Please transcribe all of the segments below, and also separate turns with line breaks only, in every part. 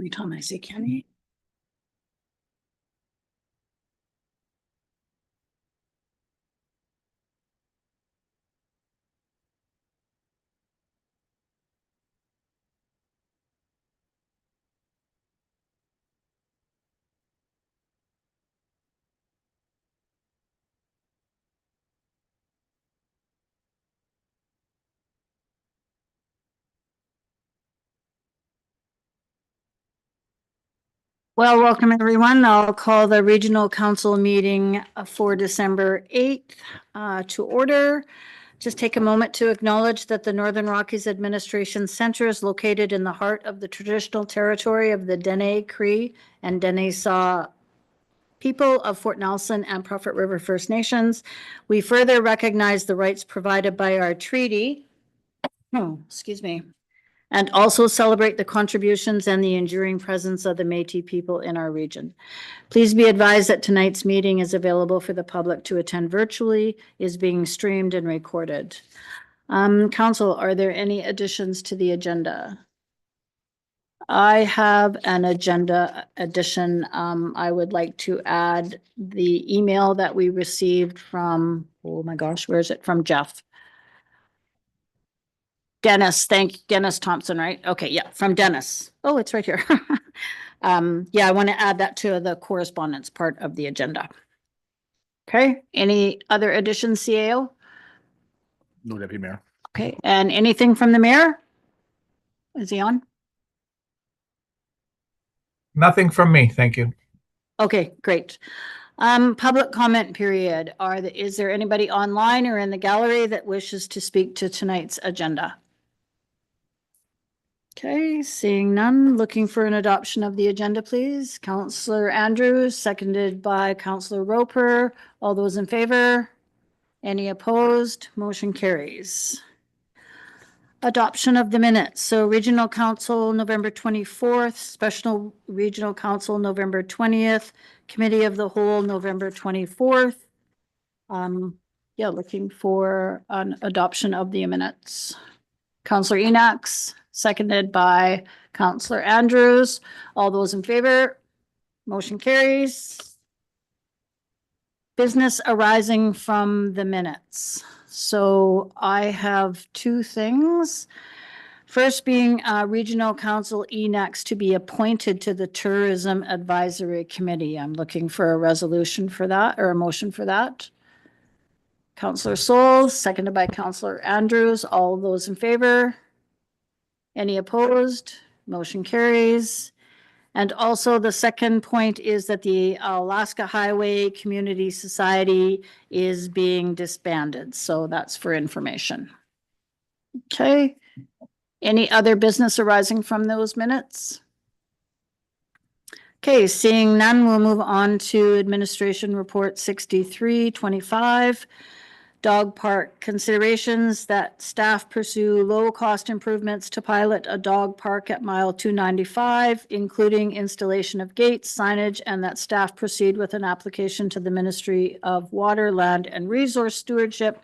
every time I say Kenny. Well, welcome everyone. I'll call the Regional Council meeting for December 8th to order. Just take a moment to acknowledge that the Northern Rockies Administration Center is located in the heart of the traditional territory of the Dene, Cree, and Dene Saw people of Fort Nelson and Prophet River First Nations. We further recognize the rights provided by our treaty. Excuse me. And also celebrate the contributions and the enduring presence of the Métis people in our region. Please be advised that tonight's meeting is available for the public to attend virtually, is being streamed and recorded. Council, are there any additions to the agenda? I have an agenda addition. I would like to add the email that we received from, oh my gosh, where is it? From Jeff. Dennis, Dennis Thompson, right? Okay, yeah, from Dennis. Oh, it's right here. Yeah, I want to add that to the correspondence part of the agenda. Okay, any other additions, CAO?
No, Deputy Mayor.
Okay, and anything from the mayor? Is he on?
Nothing from me, thank you.
Okay, great. Public comment period. Is there anybody online or in the gallery that wishes to speak to tonight's agenda? Okay, seeing none, looking for an adoption of the agenda, please. Councillor Andrews, seconded by Councillor Roper. All those in favor? Any opposed? Motion carries. Adoption of the minutes. So Regional Council, November 24th, Special Regional Council, November 20th, Committee of the Whole, November 24th. Yeah, looking for an adoption of the minutes. Councillor Enox, seconded by Councillor Andrews. All those in favor? Motion carries. Business arising from the minutes. So I have two things. First being Regional Council Enox to be appointed to the Tourism Advisory Committee. I'm looking for a resolution for that or a motion for that. Councillor Soul, seconded by Councillor Andrews. All those in favor? Any opposed? Motion carries. And also the second point is that the Alaska Highway Community Society is being disbanded. So that's for information. Okay. Any other business arising from those minutes? Okay, seeing none, we'll move on to Administration Report 6325. Dog park considerations that staff pursue low-cost improvements to pilot a dog park at mile 295, including installation of gates, signage, and that staff proceed with an application to the Ministry of Water, Land, and Resource Stewardship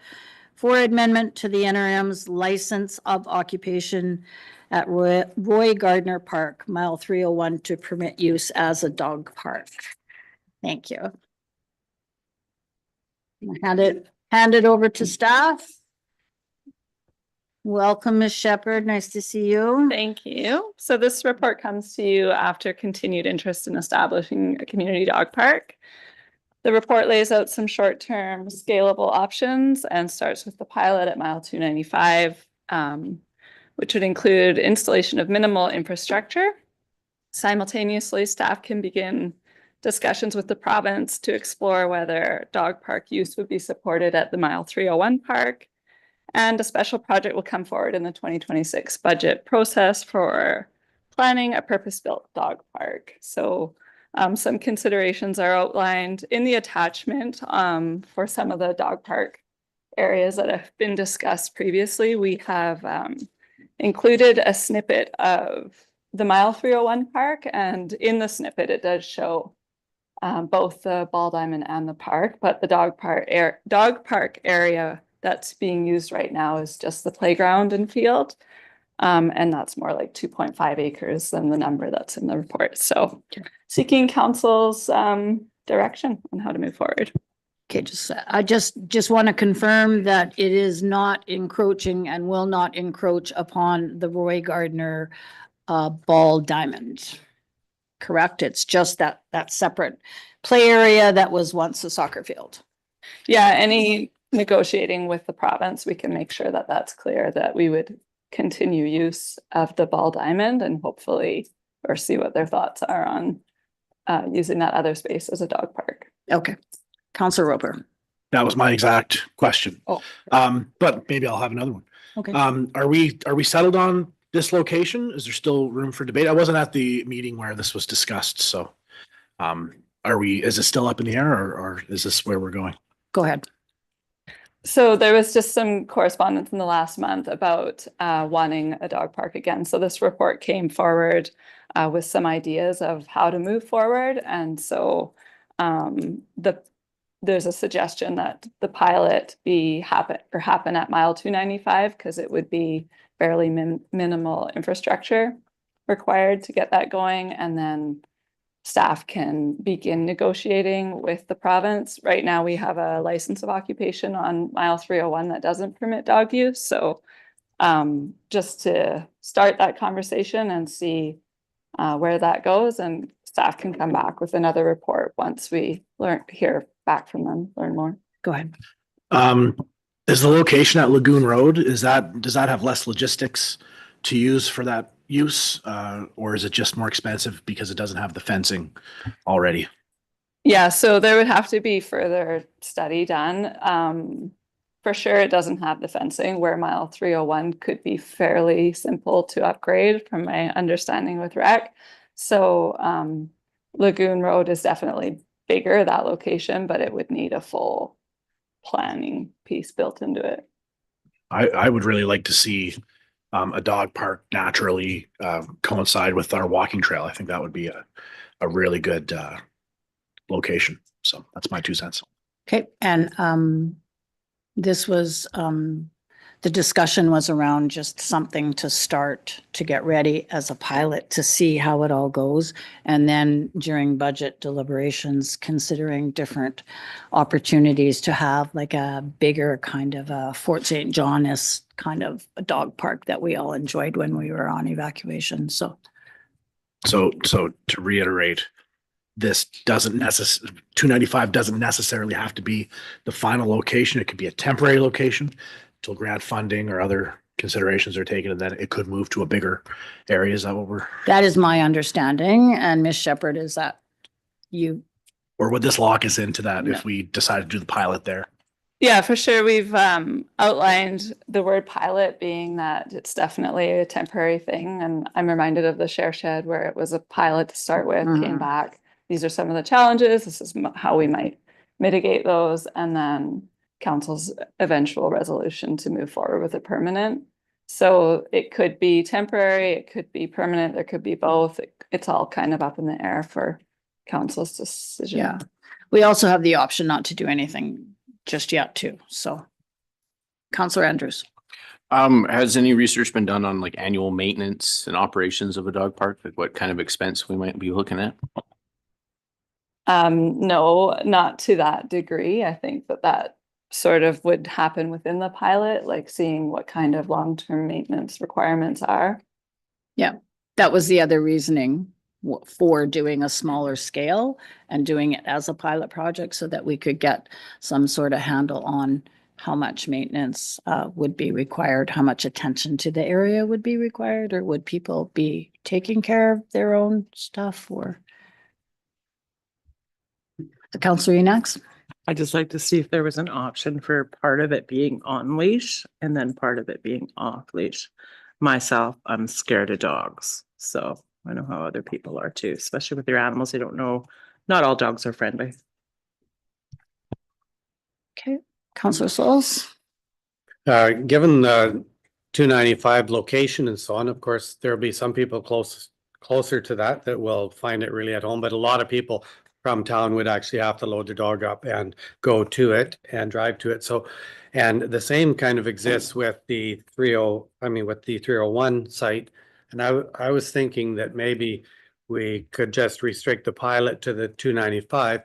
for amendment to the NRM's license of occupation at Roy Gardner Park, mile 301, to permit use as a dog park. Thank you. Hand it over to staff. Welcome, Ms. Shepherd. Nice to see you.
Thank you. So this report comes to you after continued interest in establishing a community dog park. The report lays out some short-term scalable options and starts with the pilot at mile 295, which would include installation of minimal infrastructure. Simultaneously, staff can begin discussions with the province to explore whether dog park use would be supported at the mile 301 park. And a special project will come forward in the 2026 budget process for planning a purpose-built dog park. So some considerations are outlined in the attachment for some of the dog park areas that have been discussed previously. We have included a snippet of the mile 301 park, and in the snippet it does show both the ball diamond and the park, but the dog park area that's being used right now is just the playground and field. And that's more like 2.5 acres than the number that's in the report. So seeking council's direction on how to move forward.
Okay, I just want to confirm that it is not encroaching and will not encroach upon the Roy Gardner ball diamond. Correct? It's just that separate play area that was once a soccer field.
Yeah, any negotiating with the province, we can make sure that that's clear, that we would continue use of the ball diamond and hopefully, or see what their thoughts are on using that other space as a dog park.
Okay. Councillor Roper.
That was my exact question.
Oh.
But maybe I'll have another one.
Okay.
Are we settled on this location? Is there still room for debate? I wasn't at the meeting where this was discussed, so is it still up in the air or is this where we're going?
Go ahead.
So there was just some correspondence in the last month about wanting a dog park again. So this report came forward with some ideas of how to move forward. And so there's a suggestion that the pilot happen at mile 295 because it would be fairly minimal infrastructure required to get that going. And then staff can begin negotiating with the province. Right now, we have a license of occupation on mile 301 that doesn't permit dog use. So just to start that conversation and see where that goes, and staff can come back with another report once we hear back from them, learn more.
Go ahead.
Is the location at Lagoon Road, does that have less logistics to use for that use? Or is it just more expensive because it doesn't have the fencing already?
Yeah, so there would have to be further study done. For sure, it doesn't have the fencing, where mile 301 could be fairly simple to upgrade from my understanding with rec. So Lagoon Road is definitely bigger, that location, but it would need a full planning piece built into it.
I would really like to see a dog park naturally coincide with our walking trail. I think that would be a really good location. So that's my 2 cents.
Okay, and this was the discussion was around just something to start to get ready as a pilot to see how it all goes. And then during budget deliberations, considering different opportunities to have like a bigger kind of a Fort St. John-esque kind of a dog park that we all enjoyed when we were on evacuation. So
to reiterate, this doesn't 295 doesn't necessarily have to be the final location. It could be a temporary location till grant funding or other considerations are taken, and then it could move to a bigger area. Is that what we're?
that is my understanding. And Ms. Shepherd, is that you?
Or would this lock us into that
No.
if we decide to do the pilot there?
Yeah, for sure. We've outlined the word pilot being that it's definitely a temporary thing. And I'm reminded of the share shed where it was a pilot to start with, came
Mhm.
back. These are some of the challenges. This is how we might mitigate those. And then council's eventual resolution to move forward with a permanent. So it could be temporary, it could be permanent, there could be both. It's all kind of up in the air for council's decision.
Yeah. We also have the option not to do anything just yet too. So Councillor Andrews.
Has any research been done on like annual maintenance and operations of a dog park? Like what kind of expense we might be looking at?
No, not to that degree. I think that sort of would happen within the pilot, like seeing what kind of long-term maintenance requirements are.
That was the other reasoning for doing a smaller scale and doing it as a pilot project so that we could get some sort of handle on how much maintenance would be required, how much attention to the area would be required, or would people be taking care of their own stuff, or? Councillor Enox?
I'd just like to see if there was an option for part of it being on leash and then part of it being off leash. Myself, I'm scared of dogs, so I know how other people are too, especially with your animals. They don't know, not all dogs are friendly.
Okay, Councillor Souls?
Given the 295 location and so on, of course, there'll be some people closer to that will find it really at home, but a lot of people from town would actually have to load their dog up and go to it and drive to it. So, and the same kind of exists with the with the 301 site. And I was thinking that maybe we could just restrict the pilot to the 295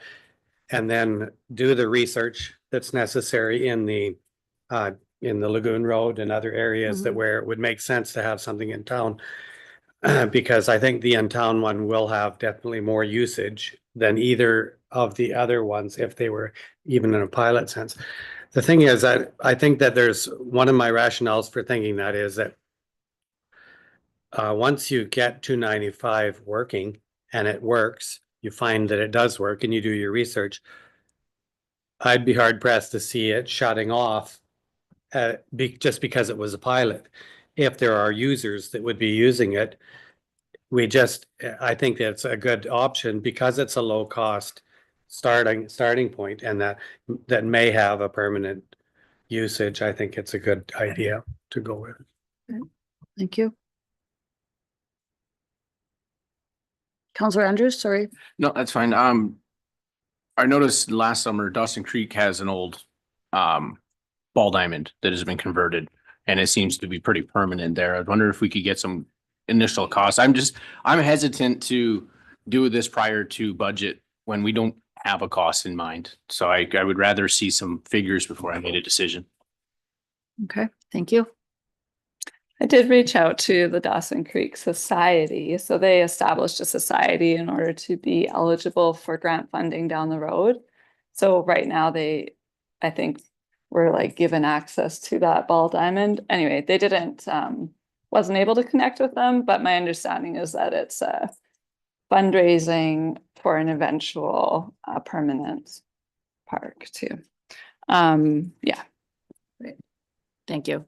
and then do the research that's necessary in the Lagoon Road and other areas that
Mhm.
where it would make sense to have something in town. Because I think the in-town one will have definitely more usage than either of the other ones if they were even in a pilot sense. The thing is that I think that there's one of my rationales for thinking that is that once you get 295 working and it works, you find that it does work and you do your research, I'd be hard pressed to see it shutting off just because it was a pilot. If there are users that would be using it, I think that's a good option because it's a low cost starting point and that may have a permanent usage. I think it's a good idea to go with.
Thank you. Counselor Andrews, sorry.
No, that's fine. I noticed last summer Dawson Creek has an old ball diamond that has been converted and it seems to be pretty permanent there. I wonder if we could get some initial costs. I'm hesitant to do this prior to budget when we don't have a cost in mind. So I would rather see some figures before I made a decision.
Okay, thank you.
I did reach out to the Dawson Creek Society. So they established a society in order to be eligible for grant funding down the road. So right now I think were like given access to that ball diamond. Anyway, they didn't, wasn't able to connect with them, but my understanding is that it's fundraising for an eventual permanent park too. Yeah.
Thank you.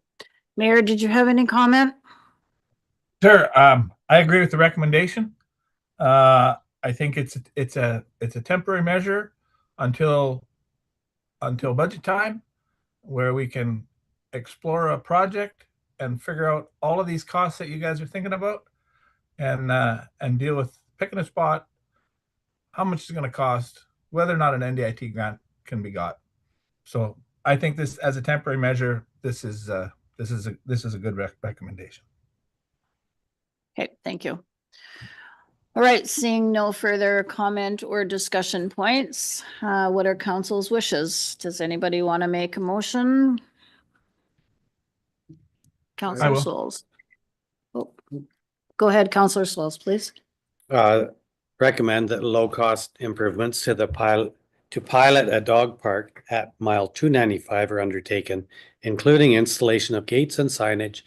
Mayor, did you have any comment?
Sure. I agree with the recommendation. I think it's a temporary measure until budget time, where we can explore a project and figure out all of these costs that you guys are thinking about, and deal with picking a spot, how much it's going to cost, whether or not an NDIT grant can be got. So I think this, as a temporary measure, this is a good recommendation.
Okay, thank you. All right, seeing no further comment or discussion points, what are council's wishes? Does anybody want to make a motion? Councilor
will.
Souls. Oh, go ahead, Councilor Souls, please.
Recommend that low cost improvements to pilot a dog park at mile 295 are undertaken, including installation of gates and signage,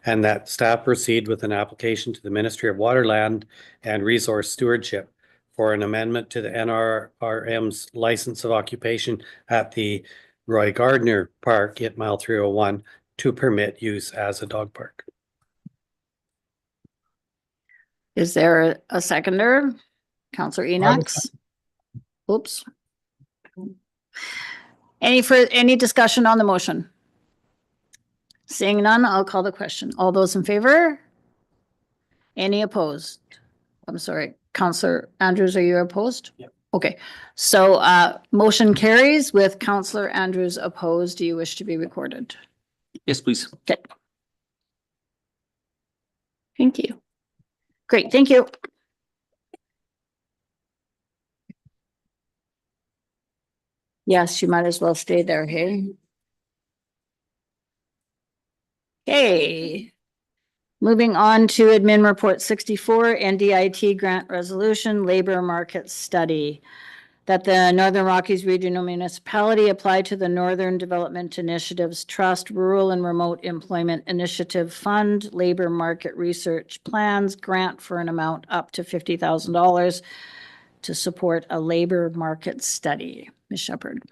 and that staff proceed with an application to the Ministry of Water, Land and Resource Stewardship for an amendment to the NRRM's license of occupation at the Roy Gardner Park at mile 301 to permit use as a dog park.
Is there a seconder? Councilor Enox? Oops. Any discussion on the motion? Seeing none, I'll call the question. All those in favor? Any opposed? I'm sorry, Councilor Andrews, are you opposed?
Yep.
Okay, so motion carries with Councilor Andrews opposed. Do you wish to be recorded?
Yes, please.
Okay,
Thank you.
great, thank you. Yes, you might as well stay there, hey? Okay. Moving on to admin report 64, NDIT grant resolution, labor market study. That the Northern Rockies Regional Municipality apply to the Northern Development Initiatives Trust Rural and Remote Employment Initiative Fund Labor Market Research Plans grant for an amount up to $50,000 to support a labor market study. Ms. Shepherd.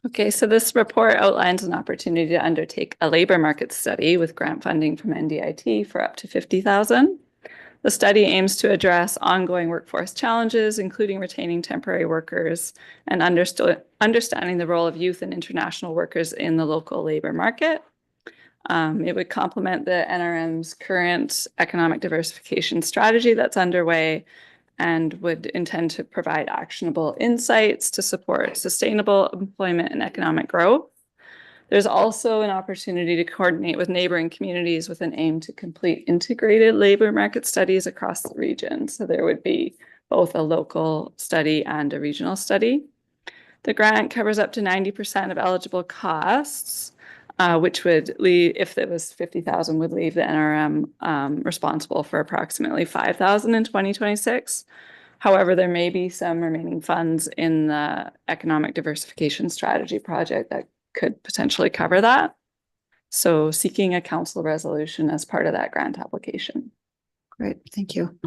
Okay, so this report outlines an opportunity to undertake a labor market study with grant funding from NDIT for up to $50,000. The study aims to address ongoing workforce challenges, including retaining temporary workers and understanding the role of youth and international workers in the local labor market. It would complement the NRM's current economic diversification strategy that's underway and would intend to provide actionable insights to support sustainable employment and economic growth. There's also an opportunity to coordinate with neighboring communities with an aim to complete integrated labor market studies across the region. So there would be both a local study and a regional study. The grant covers up to 90% of eligible costs, which would leave, if it was 50,000, would leave the NRM responsible for approximately 5,000 in 2026. However, there may be some remaining funds in the Economic Diversification Strategy project that could potentially cover that. So seeking a council resolution as part of that grant application.
Great, thank you.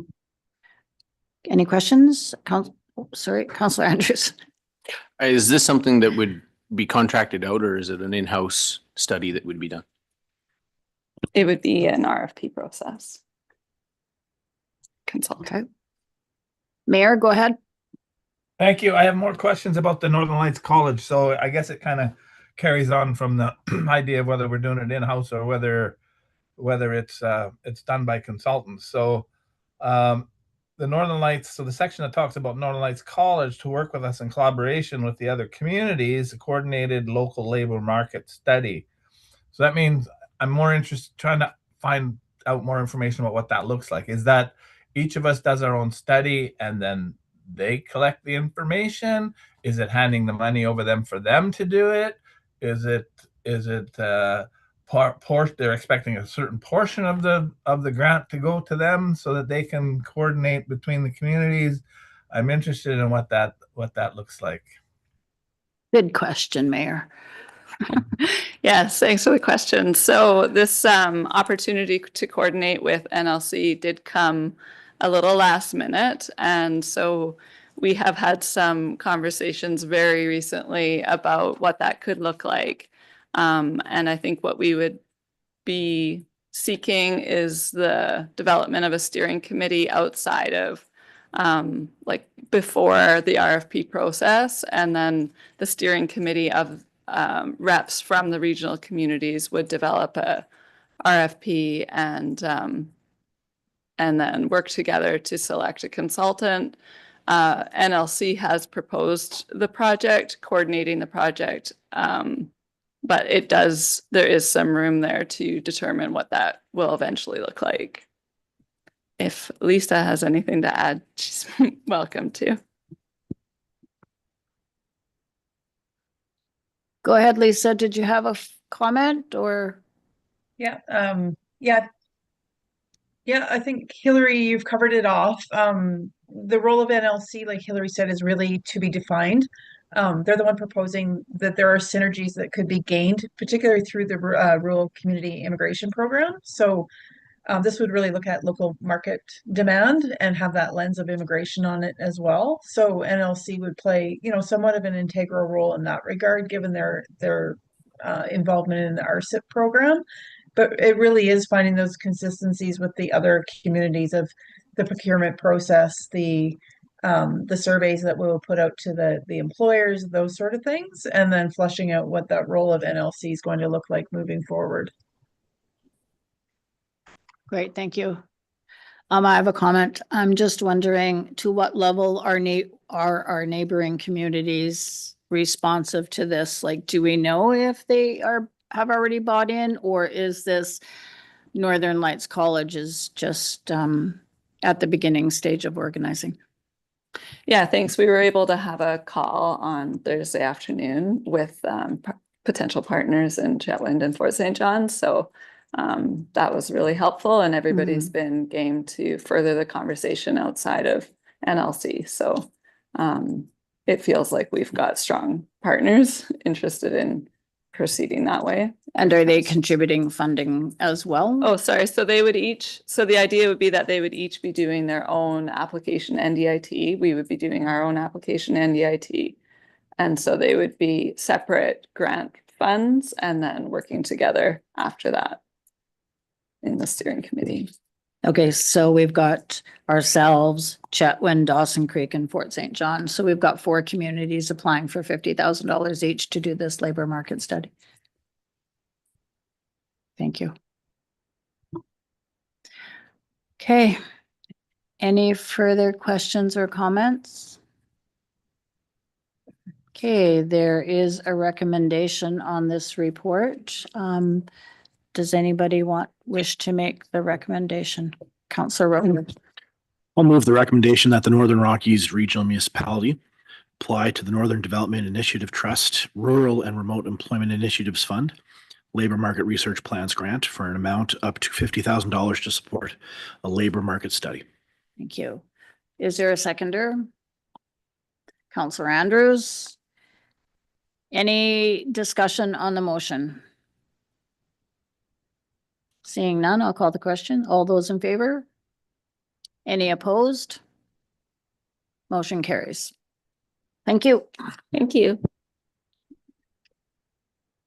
Any questions? Councillor Andrews.
Is this something that would be contracted out, or is it an in-house study that would be done?
It would be an RFP process. Consult.
Okay. Mayor, go ahead.
Thank you. I have more questions about the Northern Lights College. So I guess it kind of carries on from the idea of whether we're doing it in-house or whether it's done by consultants. So the Northern Lights, so the section that talks about Northern Lights College to work with us in collaboration with the other communities, a coordinated local labor market study. So that means I'm more interested trying to find out more information about what that looks like. Is that each of us does our own study and then they collect the information? Is it handing the money over them for them to do it? Is it they're expecting a certain portion of the grant to go to them so that they can coordinate between the communities? I'm interested in what that looks like.
Good question, Mayor.
Yes, thanks for the question. So this opportunity to coordinate with NLC did come a little last minute. And so we have had some conversations very recently about what that could look like. And I think what we would be seeking is the development of a steering committee outside of like before the RFP process, and then the steering committee of reps from the regional communities would develop a RFP and then work together to select a consultant. NLC has proposed the project, coordinating the project, but there is some room there to determine what that will eventually look like. If Lisa has anything to add, she's welcome to.
Go ahead, Lisa. Did you have a comment or?
Yeah, I think Hillary, you've covered it off. The role of NLC, like Hillary said, is really to be defined. They're the one proposing that there are synergies that could be gained, particularly through the Rural Community Immigration Program. So this would really look at local market demand and have that lens of immigration on it as well. So NLC would play, somewhat of an integral role in that regard, given their involvement in the RCIP program. But it really is finding those consistencies with the other communities of the procurement process, the surveys that we will put out to the employers, those sort of things, and then fleshing out what that role of NLC is going to look like moving forward.
Great, thank you. I have a comment. I'm just wondering, to what level are our neighboring communities responsive to this? Like, do we know if they have already bought in, or is this Northern Lights College is just at the beginning stage of organizing?
Yeah, thanks. We were able to have a call on Thursday afternoon with potential partners in Chetwynd and Fort St. John. So that was really helpful, and everybody's been game to further the conversation outside of NLC. So it feels like we've got strong partners interested in proceeding that way.
And are they contributing funding as well?
Oh, sorry. So the idea would be that they would each be doing their own application NDIT. We would be doing our own application NDIT. And so they would be separate grant funds and then working together after that in the steering committee.
Okay, so we've got ourselves, Chetwynd, Dawson Creek, and Fort St. John. So we've got 4 communities applying for $50,000 each to do this labor market study. Thank you. Okay. Any further questions or comments? Okay, there is a recommendation on this report. Does anybody wish to make the recommendation? Councillor Rowe.
I'll move the recommendation that the Northern Rockies Regional Municipality apply to the Northern Development Initiative Trust Rural and Remote Employment Initiatives Fund Labor Market Research Plans Grant for an amount up to $50,000 to support a labor market study.
Thank you. Is there a seconder? Councillor Andrews? Any discussion on the motion? Seeing none, I'll call the question. All those in favor? Any opposed? Motion carries. Thank you.
Thank you.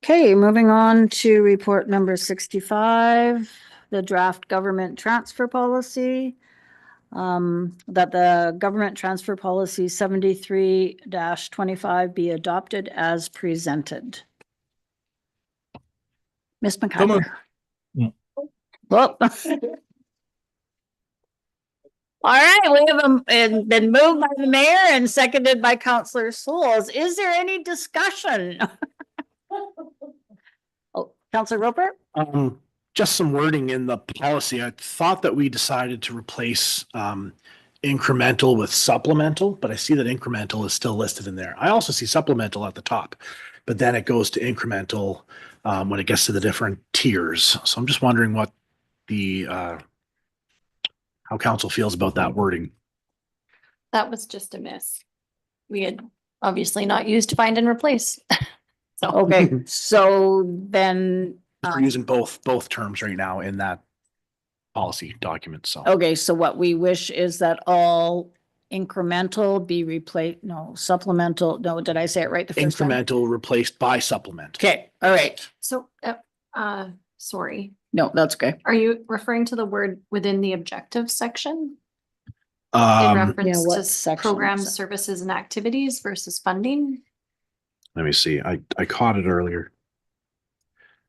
Okay, moving on to report number 65, the draft government transfer policy. That the government transfer policy 73-25 be adopted as presented. Ms.
moved.
McIver.
Yeah.
Well. All right, we have been moved by the mayor and seconded by Councillor Souls. Is there any discussion? Oh, Councillor Roper?
Just some wording in the policy. I thought that we decided to replace incremental with supplemental, but I see that incremental is still listed in there. I also see supplemental at the top, but then it goes to incremental when it gets to the different tiers. So I'm just wondering what the how council feels about that wording.
That was just a miss. We had obviously not used find and replace. So,
Okay, so then,
We're using both terms right now in that policy document, so.
okay, so what we wish is that all incremental be replaced, no, supplemental, no, did I say it right the first time?
Incremental replaced by supplement.
Okay, all right.
so, sorry,
No, that's okay.
are you referring to the word within the objective section? In
Um,
reference
what
to
section
programs,
is it?
services and activities versus funding?
let me see, I caught it earlier.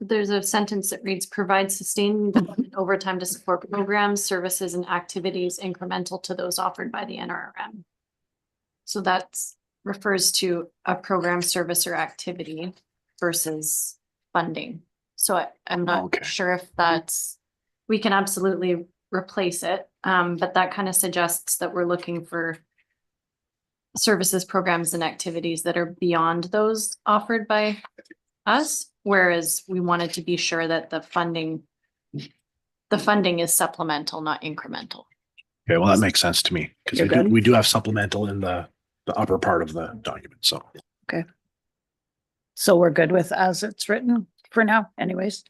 There's a sentence that reads, provide sustained development over time to support programs, services and activities incremental to those offered by the NRRM. So that's refers to a program, service or activity versus funding. So I'm not
Okay.
sure if that's, we can absolutely replace it. But that kind of suggests that we're looking for services, programs and activities that are beyond those offered by us. Whereas we wanted to be sure that the funding is supplemental, not incremental.
Okay, well, that makes sense to me, because
You're good?
we do have supplemental in the upper part of the document, so.
So we're good with as it's written for now anyways.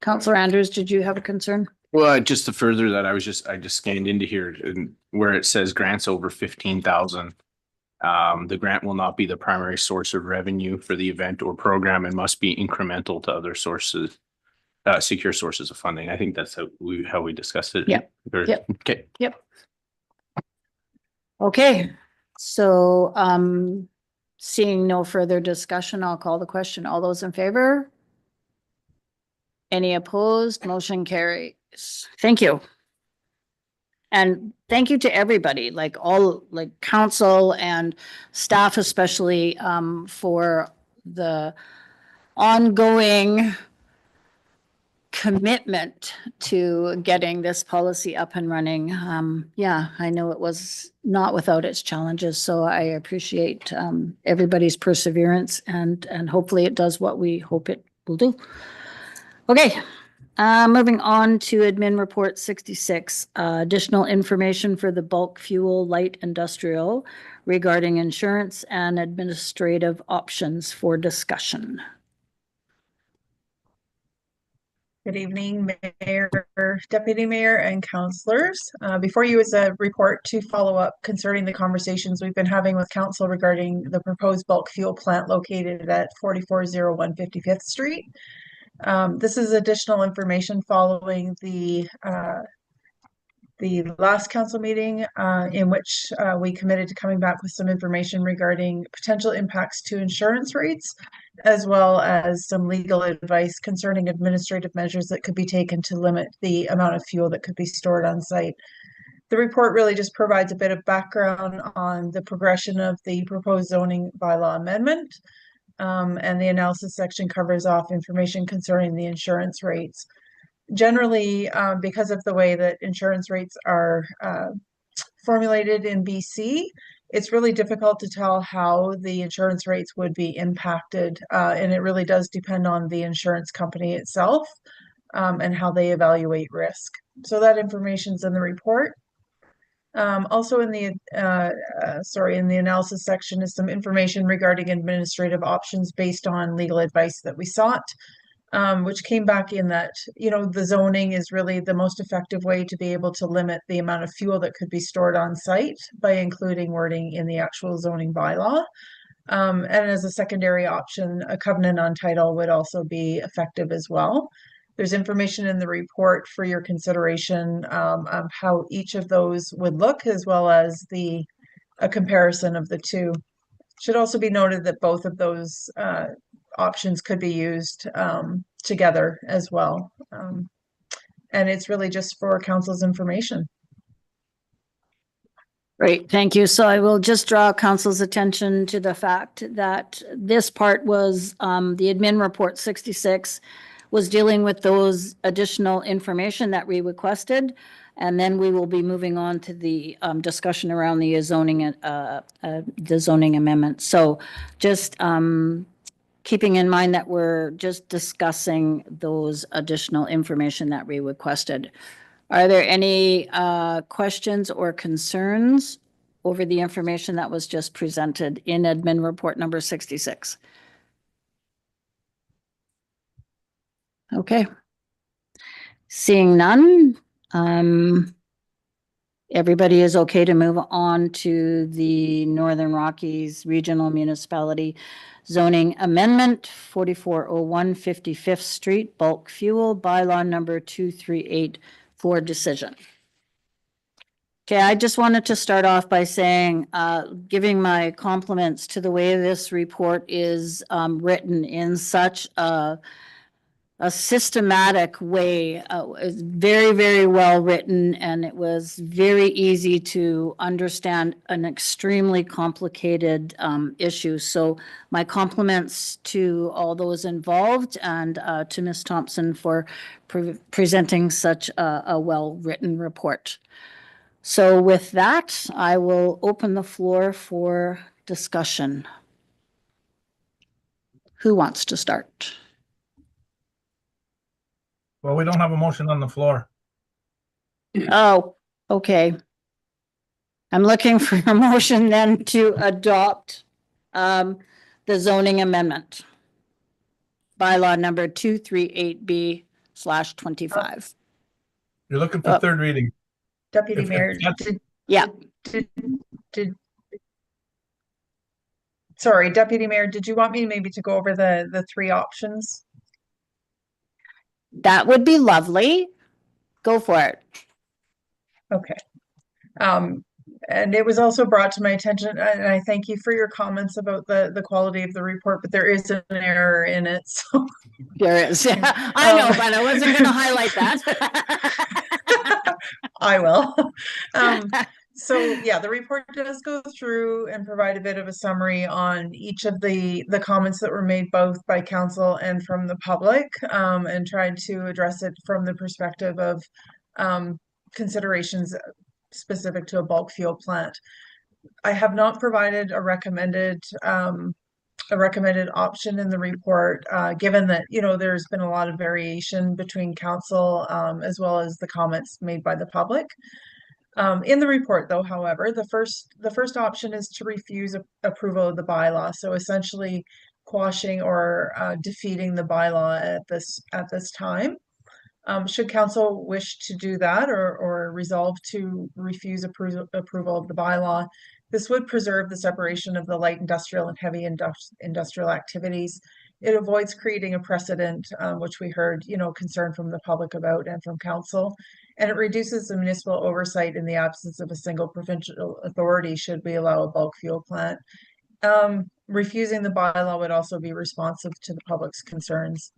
Councillor Andrews, did you have a concern?
Well, just to further that, I just scanned into here and where it says grants over 15,000. The grant will not be the primary source of revenue for the event or program and must be incremental to other sources, secure sources of funding. I think that's how we discussed it.
Yep. Yep.
Okay.
Okay, so seeing no further discussion, I'll call the question. All those in favor? Any opposed? Motion carries. Thank you. And thank you to everybody, like council and staff especially, for the ongoing commitment to getting this policy up and running. Yeah, I know it was not without its challenges, so I appreciate everybody's perseverance and hopefully it does what we hope it will do. Okay. Moving on to admin report 66, additional information for the bulk fuel light industrial regarding insurance and administrative options for discussion.
Good evening, Mayor, Deputy Mayor, and councillors. Before you is a report to follow up concerning the conversations we've been having with council regarding the proposed bulk fuel plant located at 4401 55th Street. This is additional information following the last council meeting in which we committed to coming back with some information regarding potential impacts to insurance rates, as well as some legal advice concerning administrative measures that could be taken to limit the amount of fuel that could be stored on site. The report really just provides a bit of background on the progression of the proposed zoning bylaw amendment. And the analysis section covers off information concerning the insurance rates. Generally, because of the way that insurance rates are formulated in BC, it's really difficult to tell how the insurance rates would be impacted. And it really does depend on the insurance company itself and how they evaluate risk. So that information's in the report. Also in the in the analysis section is some information regarding administrative options based on legal advice that we sought, which came back in that, you know, the zoning is really the most effective way to be able to limit the amount of fuel that could be stored on site by including wording in the actual zoning bylaw. And as a secondary option, a covenant on title would also be effective as well. There's information in the report for your consideration of how each of those would look, as well as a comparison of the two. Should also be noted that both of those options could be used together as well. And it's really just for council's information.
Great, thank you. So I will just draw council's attention to the fact that this part was the admin report 66 was dealing with those additional information that we requested. And then we will be moving on to the discussion around the zoning amendment. So just keeping in mind that we're just discussing those additional information that we requested. Are there any questions or concerns over the information that was just presented in admin report number 66? Okay. Seeing none, everybody is okay to move on to the Northern Rockies Regional Municipality Zoning Amendment, 4401 55th Street, bulk fuel, bylaw number 238 for decision. Okay, I just wanted to start off by saying, giving my compliments to the way this report is written in such a systematic way. It's very, very well written, and it was very easy to understand an extremely complicated issue. So my compliments to all those involved and to Ms. Thompson for presenting such a well-written report. So with that, I will open the floor for discussion. Who wants to start?
Well, we don't have a motion on the floor.
Oh, okay. I'm looking for a motion then to adopt the zoning amendment. Bylaw number 238B/25.
You're looking for third reading.
Deputy
If
Mayor,
that's-
sorry, Deputy Mayor, did you want me maybe to go over the three options?
That would be lovely. Go for it.
Okay. And it was also brought to my attention, and I thank you for your comments about the quality of the report, but there is an error in it, so.
There is. I know, but I wasn't going to highlight that.
I will. So yeah, the report does go through and provide a bit of a summary on each of the comments that were made both by council and from the public, and tried to address it from the perspective of considerations specific to a bulk fuel plant. I have not provided a recommended option in the report, given that, you know, there's been a lot of variation between council as well as the comments made by the public. In the report, though, however, the first option is to refuse approval of the bylaw. So essentially quashing or defeating the bylaw at this time. Should council wish to do that or resolve to refuse approval of the bylaw, this would preserve the separation of the light industrial and heavy industrial activities. It avoids creating a precedent, which we heard, you know, concern from the public about and from council, and it reduces the municipal oversight in the absence of a single provincial authority should we allow a bulk fuel plant. Refusing the bylaw would also be responsive to the public's concerns.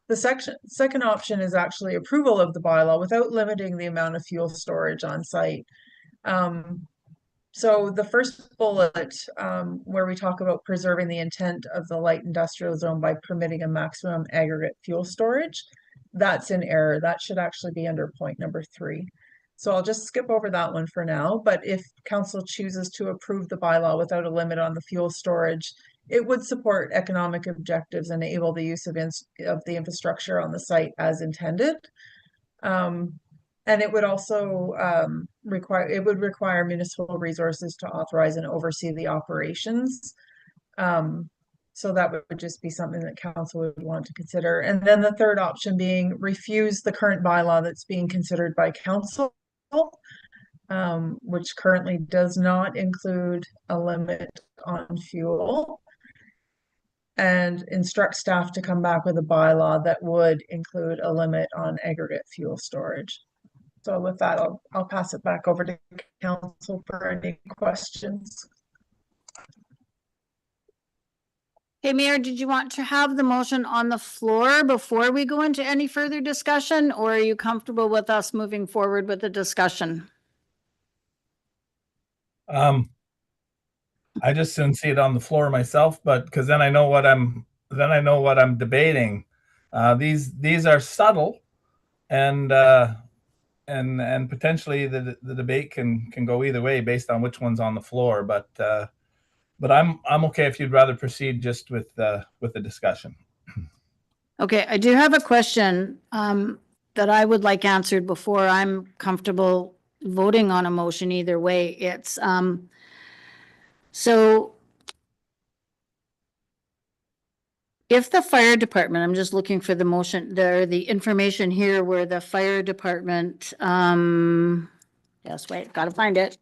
The second option is actually approval of the bylaw without limiting the amount of fuel storage on site. So the first bullet, where we talk about preserving the intent of the light industrial zone by permitting a maximum aggregate fuel storage, that's in error. That should actually be under point number 3. So I'll just skip over that one for now, but if council chooses to approve the bylaw without a limit on the fuel storage, it would support economic objectives and enable the use of the infrastructure on the site as intended. And it would also require municipal resources to authorize and oversee the operations. So that would just be something that council would want to consider. And then the third option being refuse the current bylaw that's being considered by council, which currently does not include a limit on fuel, and instruct staff to come back with a bylaw that would include a limit on aggregate fuel storage. So with that, I'll pass it back over to council for any questions.
Okay, Mayor, did you want to have the motion on the floor before we go into any further discussion, or are you comfortable with us moving forward with the discussion?
I just didn't see it on the floor myself, but because then I know what I'm debating. These are subtle, and potentially the debate can go either way based on which one's on the floor. But I'm okay if you'd rather proceed just with the discussion.
Okay, I do have a question that I would like answered before I'm comfortable voting on a motion either way. It's so if the fire department, I'm just looking for the motion, the information here where the fire department, yes, wait, gotta find it.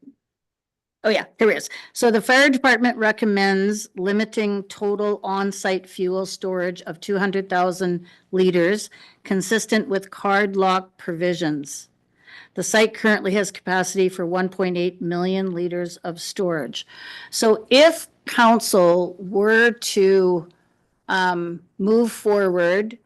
Oh yeah, here it is. So the fire department recommends limiting total on-site fuel storage of 200,000 liters consistent with card lock provisions. The site currently has capacity for 1.8 million liters of storage. So if council were to move forward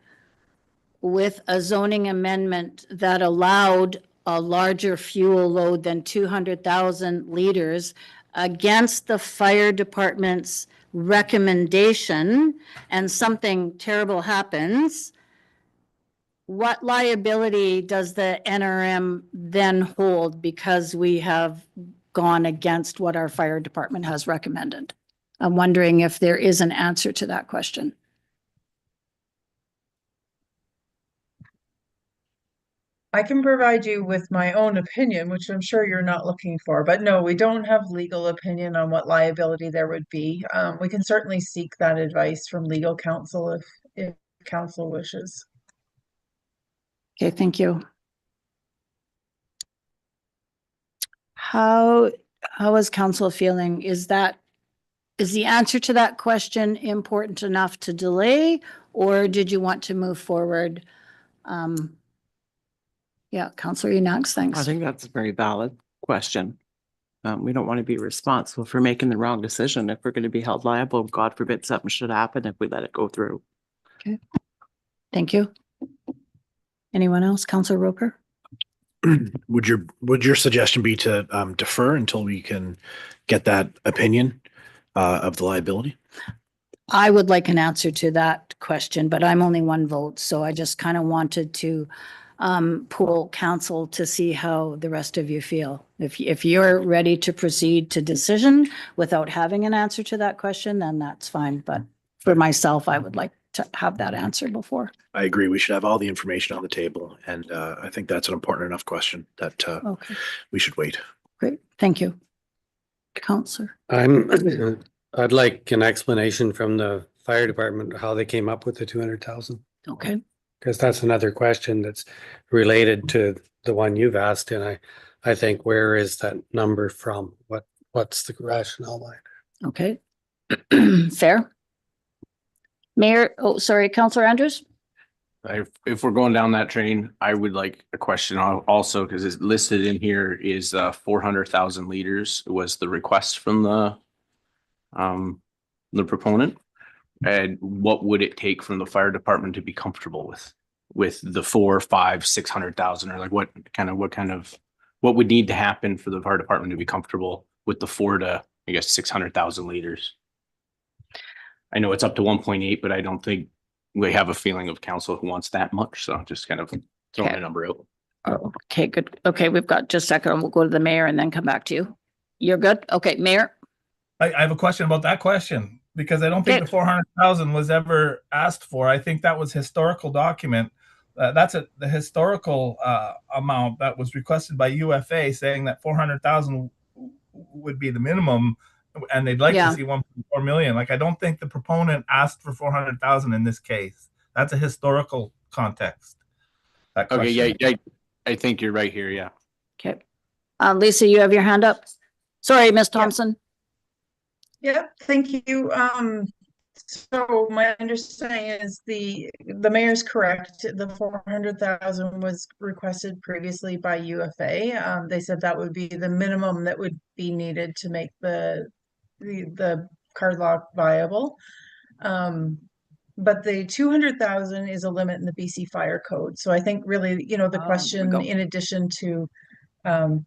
with a zoning amendment that allowed a larger fuel load than 200,000 liters against the fire department's recommendation, and something terrible happens, what liability does the NRM then hold because we have gone against what our fire department has recommended? I'm wondering if there is an answer to that question.
I can provide you with my own opinion, which I'm sure you're not looking for, but no, we don't have legal opinion on what liability there would be. We can certainly seek that advice from legal counsel if council wishes.
Okay, thank you. How is council feeling? Is the answer to that question important enough to delay, or did you want to move forward? Yeah, Councillor Enox, thanks.
I think that's a very valid question. We don't want to be responsible for making the wrong decision if we're going to be held liable. God forbid something should happen if we let it go through.
Okay, thank you. Anyone else? Councillor Roper?
Would your suggestion be to defer until we can get that opinion of the liability?
I would like an answer to that question, but I'm only one vote, so I just kind of wanted to poll council to see how the rest of you feel. If you're ready to proceed to decision without having an answer to that question, then that's fine. But for myself, I would like to have that answer before.
I agree. We should have all the information on the table. And I think that's an important enough question that
Okay,
we should wait.
great. Thank you. Councillor.
I'd like an explanation from the fire department, how they came up with the 200,000.
Okay.
Because that's another question that's related to the one you've asked. And I think, where is that number from? What's the rationale behind it?
Okay. Fair. Mayor, oh, sorry, Councillor Andrews?
If we're going down that train, I would like a question also, because it's listed in here is 400,000 liters was the request from the proponent. And what would it take from the fire department to be comfortable with the 4, 5, 600,000, or like what would need to happen for the fire department to be comfortable with the 4 to, I guess, 600,000 liters? I know it's up to 1.8, but I don't think we have a feeling of council who wants that much. So just kind of throwing
Okay.
a number out.
Oh, okay, good. Okay, we've got just a second. We'll go to the mayor and then come back to you. You're good? Okay, Mayor?
I have a question about that question because I don't think
Okay.
the 400,000 was ever asked for. I think that was historical document. That's the historical amount that was requested by UFA, saying that 400,000 would be the minimum, and they'd like
Yeah.
to see 1.4 million. Like, I don't think the proponent asked for 400,000 in this case. That's a historical context. That
Okay,
question.
yeah, I think you're right here. Yeah.
Okay. Lisa, you have your hand up? Sorry, Ms. Thompson.
Yep, thank you. So my understanding is the mayor's correct. The 400,000 was requested previously by UFA. They said that would be the minimum that would be needed to make the card lock viable. But the 200,000 is a limit in the BC Fire Code. So I think really, the
there we
question,
go.
in addition to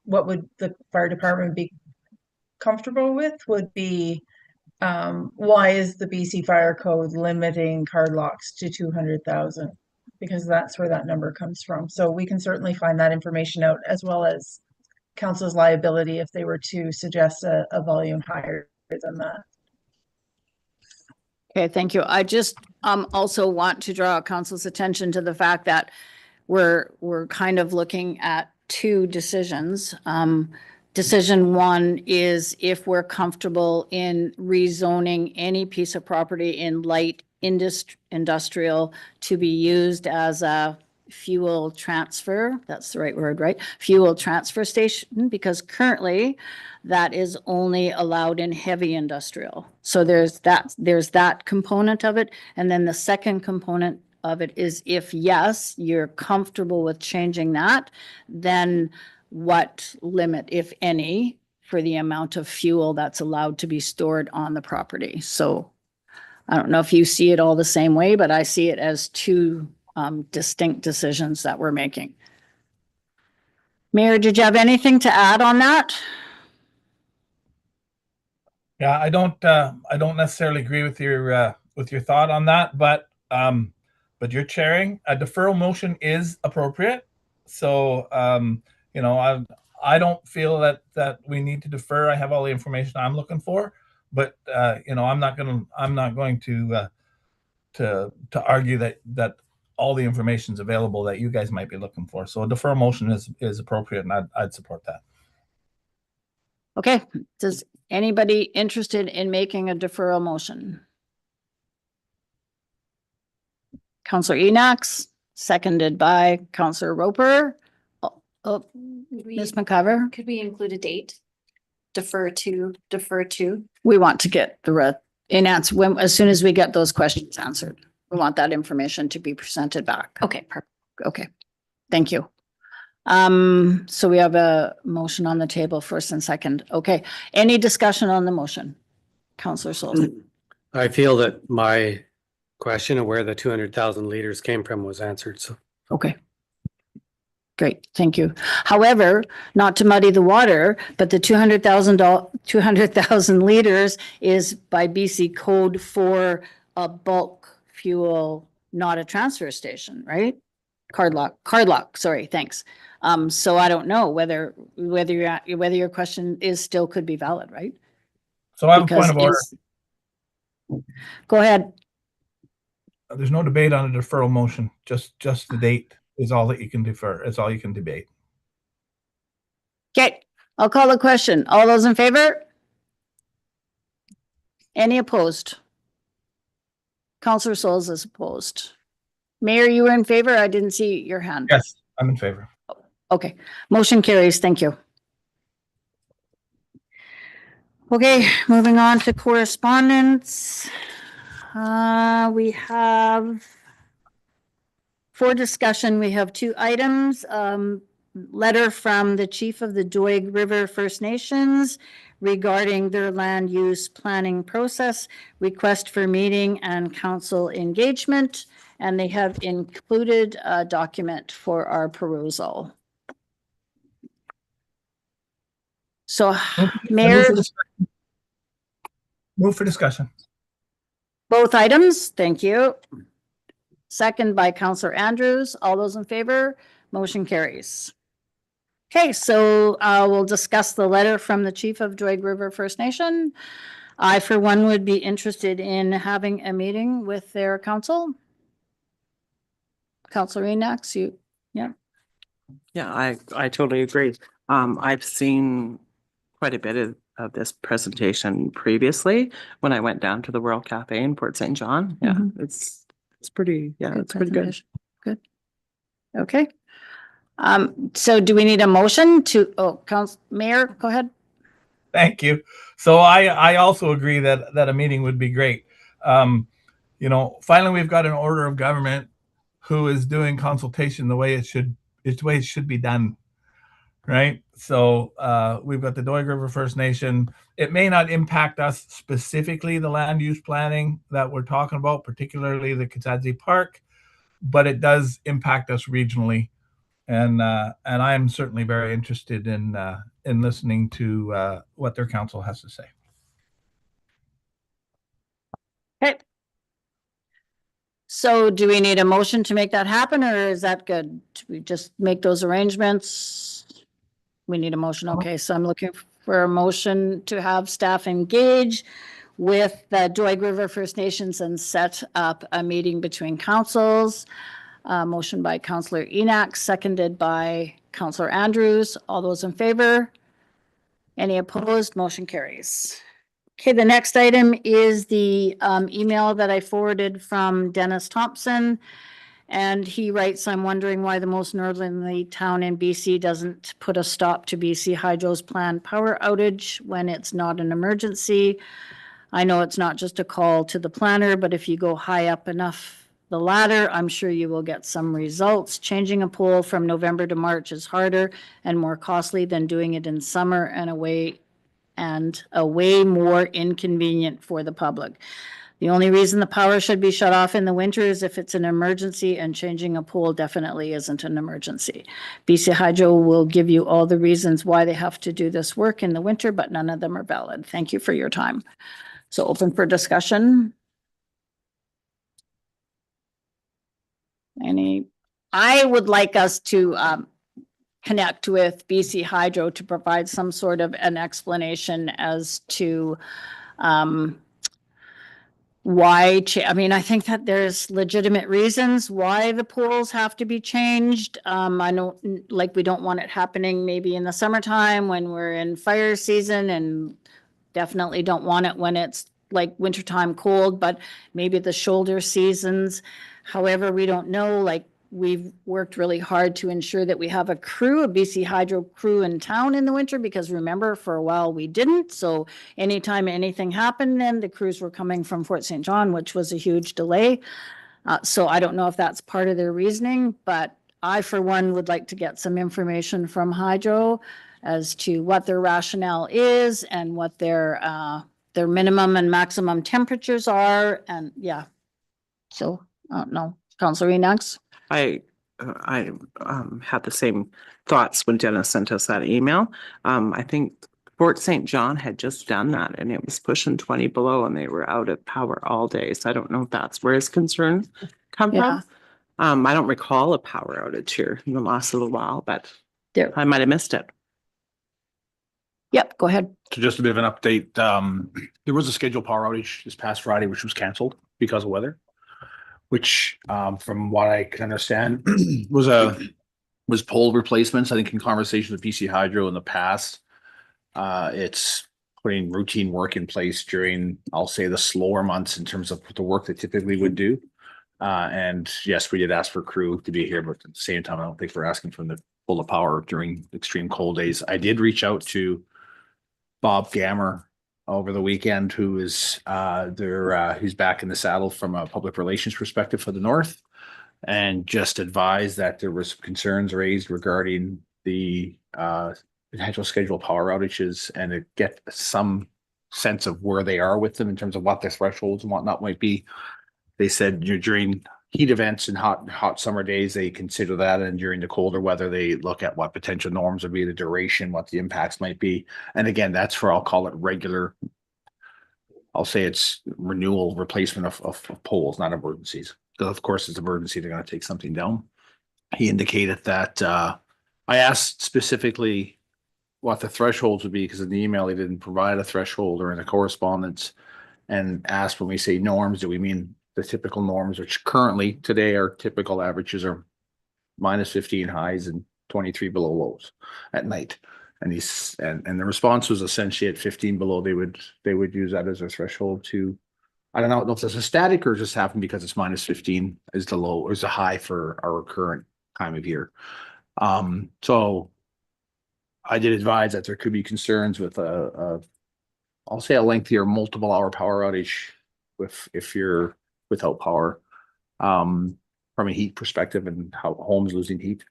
what would the fire department be comfortable with, would be why is the BC Fire Code limiting card locks to 200,000? Because that's where that number comes from. So we can certainly find that information out, as well as council's liability if they were to suggest a volume higher than that.
Okay, thank you. I just also want to draw council's attention to the fact that we're kind of looking at two decisions. Decision one is if we're comfortable in rezoning any piece of property in light industrial to be used as a fuel transfer. That's the right word, right? Fuel transfer station, because currently that is only allowed in heavy industrial. So there's that component of it. And then the second component of it is if yes, you're comfortable with changing that, then what limit, if any, for the amount of fuel that's allowed to be stored on the property. So I don't know if you see it all the same way, but I see it as two distinct decisions that we're making. Mayor, did you have anything to add on that?
Yeah, I don't necessarily agree with your thought on that, but you're chairing. A deferral motion is appropriate. So I don't feel that we need to defer. I have all the information I'm looking for, but I'm not going to argue that all the information is available that you guys might be looking for. So a deferral motion is appropriate, and I'd support that.
Okay, does anybody interested in making a deferral motion? Councillor Enox, seconded by Councillor Roper. Oh, Ms. McCover,
Could we include a date? Defer to?
we want to get as soon as we get those questions answered. We want that information to be presented back.
Okay, perfect.
Okay, thank you. So we have a motion on the table, first and second. Okay, any discussion on the motion? Councillor Souls.
I feel that my question of where the 200,000 liters came from was answered. So
Okay. Great, thank you. However, not to muddy the water, but the 200,000 liters is by BC code for a bulk fuel, not a transfer station, right? Card lock, sorry, thanks. So I don't know whether your question is still could be valid, right?
So I have a point of order.
Go ahead.
There's no debate on a deferral motion. Just the date is all that you can defer. It's all you can debate.
Okay, I'll call the question. All those in favor? Any opposed? Councillor Souls is opposed. Mayor, you were in favor? I didn't see your hand.
Yes, I'm in favor.
Okay, motion carries. Thank you. Okay, moving on to correspondence. We have for discussion, we have two items. Letter from the Chief of the Doig River First Nations
regarding their land use planning process, request for meeting and council engagement, and they have included a document for our perusal. So, Mayor,
Move for discussion.
both items, thank you. Second by Councillor Andrews. All those in favor, motion carries. Okay, so we'll discuss the letter from the Chief of Doig River First Nation. I, for one, would be interested in having a meeting with their council. Councillor Enox, you,
Yeah, I totally agree. I've seen quite a bit of this presentation previously when I went down to the World Cafe in Port St. John. Yeah, it's pretty, yeah, it's pretty good.
Good. Okay. So do we need a motion to, Mayor, go ahead.
Thank you. So I also agree that a meeting would be great. You know, finally, we've got an order of government who is doing consultation the way it should be done. Right. So we've got the Doig River First Nation. It may not impact us specifically, the land use planning that we're talking about, particularly the Kizadze Park, but it does impact us regionally. And I am certainly very interested in listening to what their council has to say.
Okay. So do we need a motion to make that happen, or is that good? Do we just make those arrangements? We need a motion. Okay, so I'm looking for a motion to have staff engage with the Doig River First Nations and set up a meeting between councils. Motion by Councillor Enoch, seconded by Councillor Andrews. All those in favor? Any opposed? Motion carries. Okay, the next item is the email that I forwarded from Dennis Thompson. And he writes, I'm wondering why the most northerly town in BC doesn't put a stop to BC Hydro's planned power outage when it's not an emergency. I know it's not just a call to the planner, but if you go high up enough the ladder, I'm sure you will get some results. Changing a pole from November to March is harder and more costly than doing it in summer and a way more inconvenient for the public. The only reason the power should be shut off in the winter is if it's an emergency, and changing a pole definitely isn't an emergency. BC Hydro will give you all the reasons why they have to do this work in the winter, but none of them are valid. Thank you for your time. So open for discussion. I would like us to connect with BC Hydro to provide some sort of an explanation as to why, I mean, I think that there's legitimate reasons why the pools have to be changed. I know, like, we don't want it happening maybe in the summertime when we're in fire season, and definitely don't want it when it's like wintertime cold, but maybe the shoulder seasons. However, we don't know, like, we've worked really hard to ensure that we have a crew, a BC Hydro crew in town in the winter, because remember, for a while we didn't. So anytime anything happened, then the crews were coming from Fort St. John, which was a huge delay. So I don't know if that's part of their reasoning, but I, for one, would like to get some information from Hydro as to what their rationale is and what their minimum and maximum temperatures are. And yeah, so I don't know. Councillor Enox?
I had the same thoughts when Dennis sent us that email. I think Fort St. John had just done that, and it was pushing 20 below, and they were out of power all day. So I don't know if that's where his concerns come from. I don't recall a power outage here in the last little while, but I might have missed it.
Yep, go ahead.
So just a bit of an update. There was a scheduled power outage this past Friday, which was canceled because of weather, which from what I can understand was pole replacements. I think in conversations with BC Hydro in the past, it's putting routine work in place during, I'll say, the slower months in terms of the work they typically would do. And yes, we did ask for crew to be here, but at the same time, I don't think we're asking for them to pull the power during extreme cold days. I did reach out to Bob Gammer over the weekend, who is who's back in the saddle from a public relations perspective for the North, and just advised that there were some concerns raised regarding the
potential scheduled power outages and to get some sense of where they are with them in terms of what their thresholds and whatnot might be. They said during heat events and hot summer days, they consider that, and during the colder weather, they look at what potential norms would be, the duration, what the impacts might be. And again, that's for, I'll call it regular, I'll say it's renewal, replacement of poles, not emergencies. Because of course, it's emergency, they're going to take something down. He indicated that I asked specifically what the thresholds would be, because in the email, he didn't provide a threshold or in the correspondence, and asked, when we say norms, do we mean the typical norms, which currently today our typical averages are -15 highs and 23 below lows at night. And and the response was essentially at 15 below, they would use that as a threshold to, I don't know if this is static or just happened because it's -15 is the low, is the high for our current time of year. So I did advise that there could be concerns with I'll say a lengthier multiple hour power outage if you're without power, from a heat perspective and how homes losing heat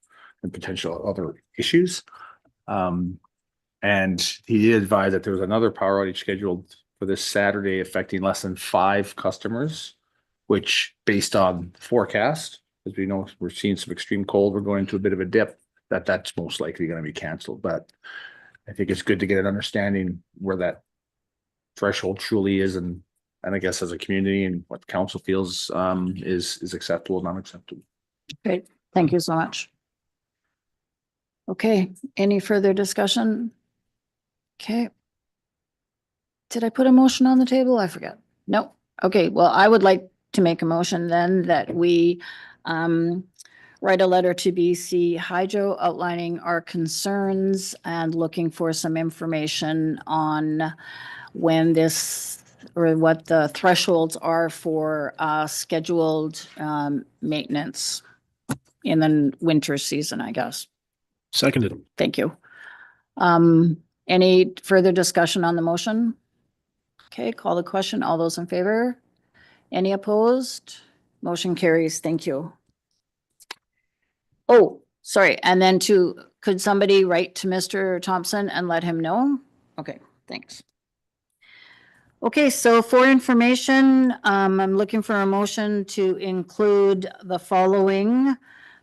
and potential other issues. And he did advise that there was another power outage scheduled for this Saturday affecting less than 5 customers, which based on forecast, as we know, we're seeing some extreme cold, we're going into a bit of a dip, that's most likely going to be canceled. But I think it's good to get an understanding where that threshold truly is, and I guess as a community and what the council feels is acceptable, not acceptable.
Great, thank you so much. Okay, any further discussion? Okay. Did I put a motion on the table? I forget. No. Okay, well, I would like to make a motion then that we write a letter to BC Hydro outlining our concerns and looking for some information on when this or what the thresholds are for scheduled maintenance in the winter season, I guess.
Seconded.
Thank you. Any further discussion on the motion? Okay, call the question. All those in favor? Any opposed? Motion carries. Thank you. Oh, sorry. And then could somebody write to Mr. Thompson and let him know? Okay, thanks. Okay, so for information, I'm looking for a motion to include the following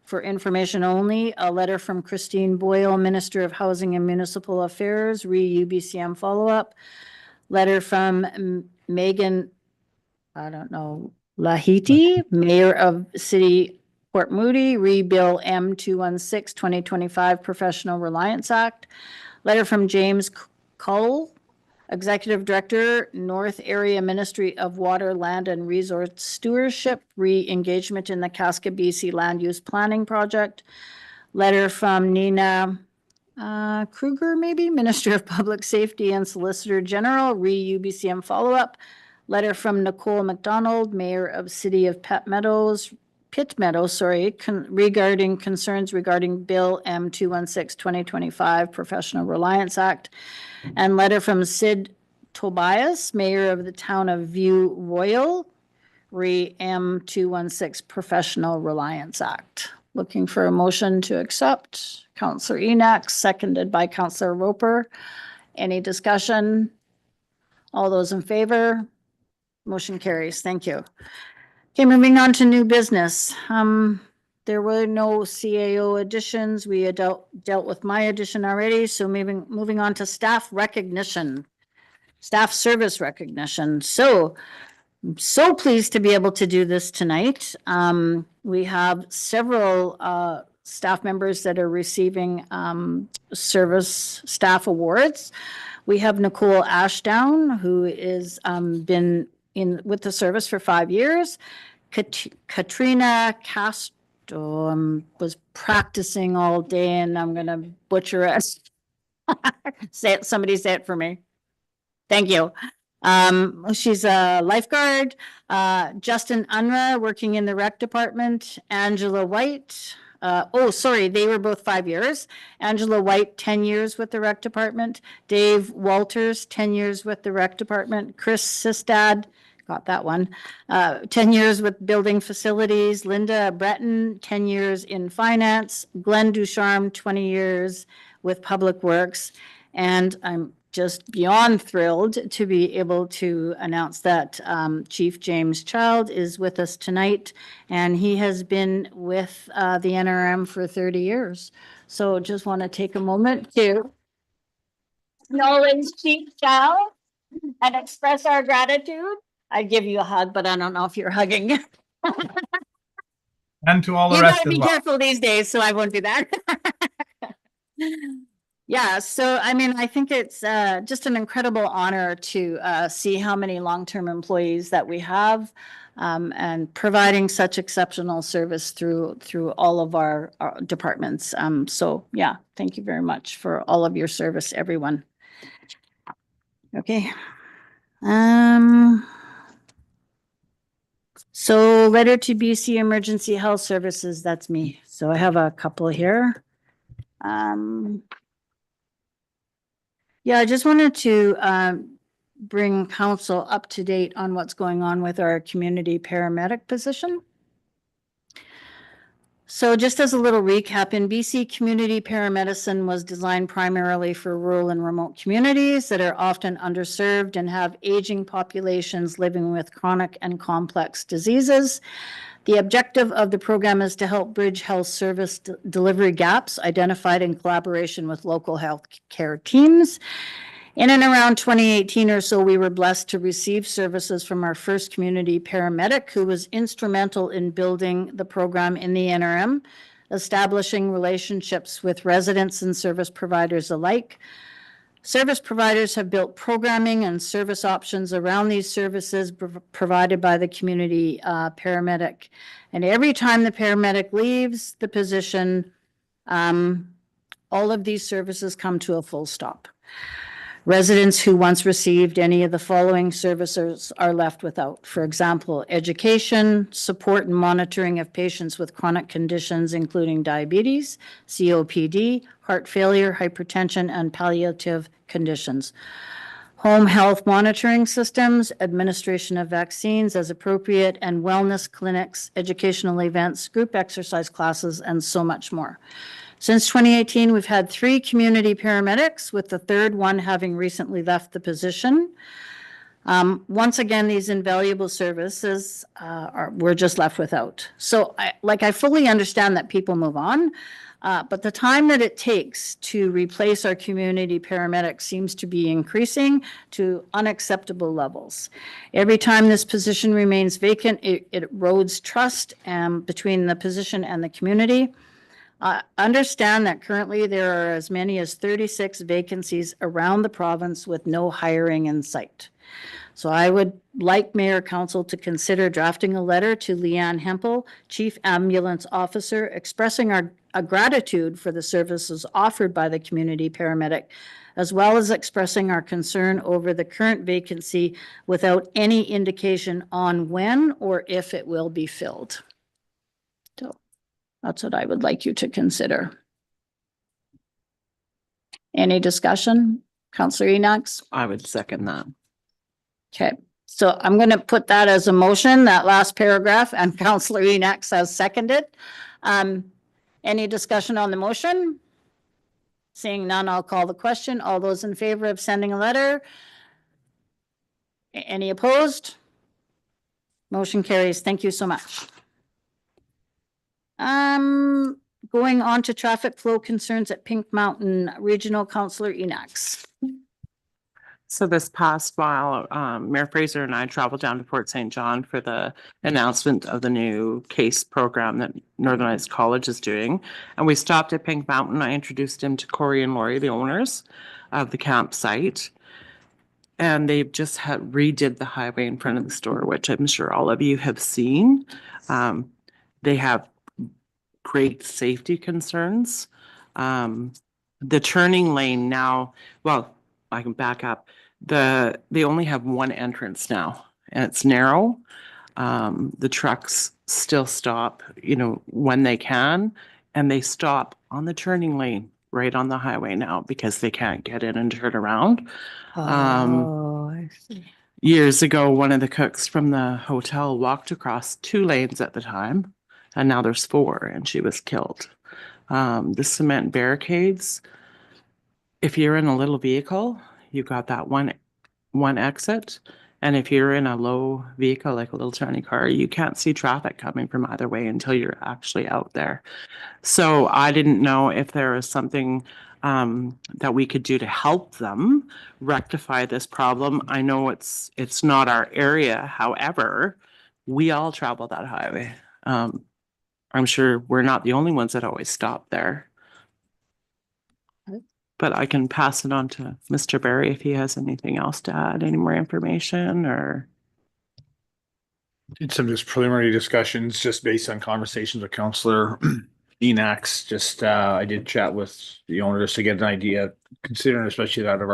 for information only: a letter from Christine Boyle, Minister of Housing and Municipal Affairs, UBCM follow-up, letter from Megan, I don't know, Lahiti, Mayor of City Port Moody, Bill M216 2025 Professional Reliance Act, letter from James Cole, Executive Director, North Area Ministry of Water, Land and Resource Stewardship, re-engagement in the Casca BC Land Use Planning Project. Letter from Nina Kruger, maybe, Minister of Public Safety and Solicitor General, UBCM follow-up. Letter from Nicole McDonald, Mayor of City of Pitt Meadows, regarding concerns regarding Bill M216 2025 Professional Reliance Act. And letter from Sid Tobias, Mayor of the Town of View Royal, M216 Professional Reliance Act. Looking for a motion to accept. Councillor Enoch, seconded by Councillor Roper. Any discussion? All those in favor? Motion carries. Thank you. Okay, moving on to new business. There were no CAO additions. We had dealt with my addition already. So moving on to staff recognition, staff service recognition. So I'm so pleased to be able to do this tonight. We have several staff members that are receiving service staff awards. We have Nicole Ashdown, who is been with the service for 5 years. Katrina Castro was practicing all day, and I'm going to butcher it. Somebody say it for me. Thank you. She's a lifeguard. Justin Unra, working in the rec department. Angela White. They were both 5 years. Angela White, 10 years with the rec department. Dave Walters, 10 years with the rec department. Chris Sistad,
got that one. 10 years with building facilities. Linda Breton, 10 years in finance. Glenn Ducharme, 20 years with public works. And I'm just beyond thrilled to be able to announce that Chief James Child is with us tonight, and he has been with the NRM for 30 years. So just want to take a moment to acknowledge Chief Child and express our gratitude. I'd give you a hug, but I don't know if you're hugging.
And to all the
You
rest
gotta
as
be
well.
careful these days, so I won't do that. Yeah, so I mean, I think it's just an incredible honor to see how many long-term employees that we have and providing such exceptional service through all of our departments. So yeah, thank you very much for all of your service, everyone. Okay. So letter to BC Emergency Health Services, that's me. So I have a couple here. Yeah, I just wanted to bring council up to date on what's going on with our community paramedic position. So just as a little recap, in BC, community paramedicine was designed primarily for rural and remote communities that are often underserved and have aging populations living with chronic and complex diseases. The objective of the program is to help bridge health service delivery gaps identified in collaboration with local health care teams. In and around 2018 or so, we were blessed to receive services from our first community paramedic, who was instrumental in building the program in the NRM, establishing relationships with residents and service providers alike. Service providers have built programming and service options around these services provided by the community paramedic. And every time the paramedic leaves the position, all of these services come to a full stop. Residents who once received any of the following services are left without. For example, education, support and monitoring of patients with chronic conditions, including diabetes, COPD, heart failure, hypertension, and palliative conditions. Home health monitoring systems, administration of vaccines as appropriate, and wellness clinics, educational events, group exercise classes, and so much more. Since 2018, we've had 3 community paramedics, with the third one having recently left the position. Once again, these invaluable services we're just left without. So I fully understand that people move on, but the time that it takes to replace our community paramedics seems to be increasing to unacceptable levels. Every time this position remains vacant, it erodes trust between the position and the community. Understand that currently there are as many as 36 vacancies around the province with no hiring in sight. So I would like Mayor Council to consider drafting a letter to Leanne Hempel, Chief Ambulance Officer, expressing our gratitude for the services offered by the community paramedic, as well as expressing our concern over the current vacancy without any indication on when or if it will be filled. So that's what I would like you to consider. Any discussion? Councillor Enoch?
I would second that.
Okay, so I'm going to put that as a motion, that last paragraph, and Councillor Enoch has seconded. Any discussion on the motion? Seeing none, I'll call the question. All those in favor of sending a letter? Any opposed? Motion carries. Thank you so much. Going on to traffic flow concerns at Pink Mountain, Regional Councillor Enoch.
So this past while, Mayor Fraser and I traveled down to Port St. John for the announcement of the new CASE program that Northern Lights College is doing. And we stopped at Pink Mountain. I introduced him to Corey and Lori, the owners of the campsite. And they've just redid the highway in front of the store, which I'm sure all of you have seen. They have great safety concerns. The turning lane now, well, I can back up. They only have one entrance now, and it's narrow. The trucks still stop, when they can, and they stop on the turning lane right on the highway now because they can't get in and turn around.
Oh, I see.
Years ago, one of the cooks from the hotel walked across 2 lanes at the time, and now there's 4, and she was killed. The cement barricades, if you're in a little vehicle, you got that one exit. And if you're in a low vehicle, like a little tiny car, you can't see traffic coming from either way until you're actually out there. So I didn't know if there was something that we could do to help them rectify this problem. I know it's not our area. However, we all travel that highway. I'm sure we're not the only ones that always stop there. But I can pass it on to Mr. Barry if he has anything else to add, any more information or.
Did some just preliminary discussions just based on conversations with Counselor Enax. Just I did chat with the owners to get an idea, considering especially out of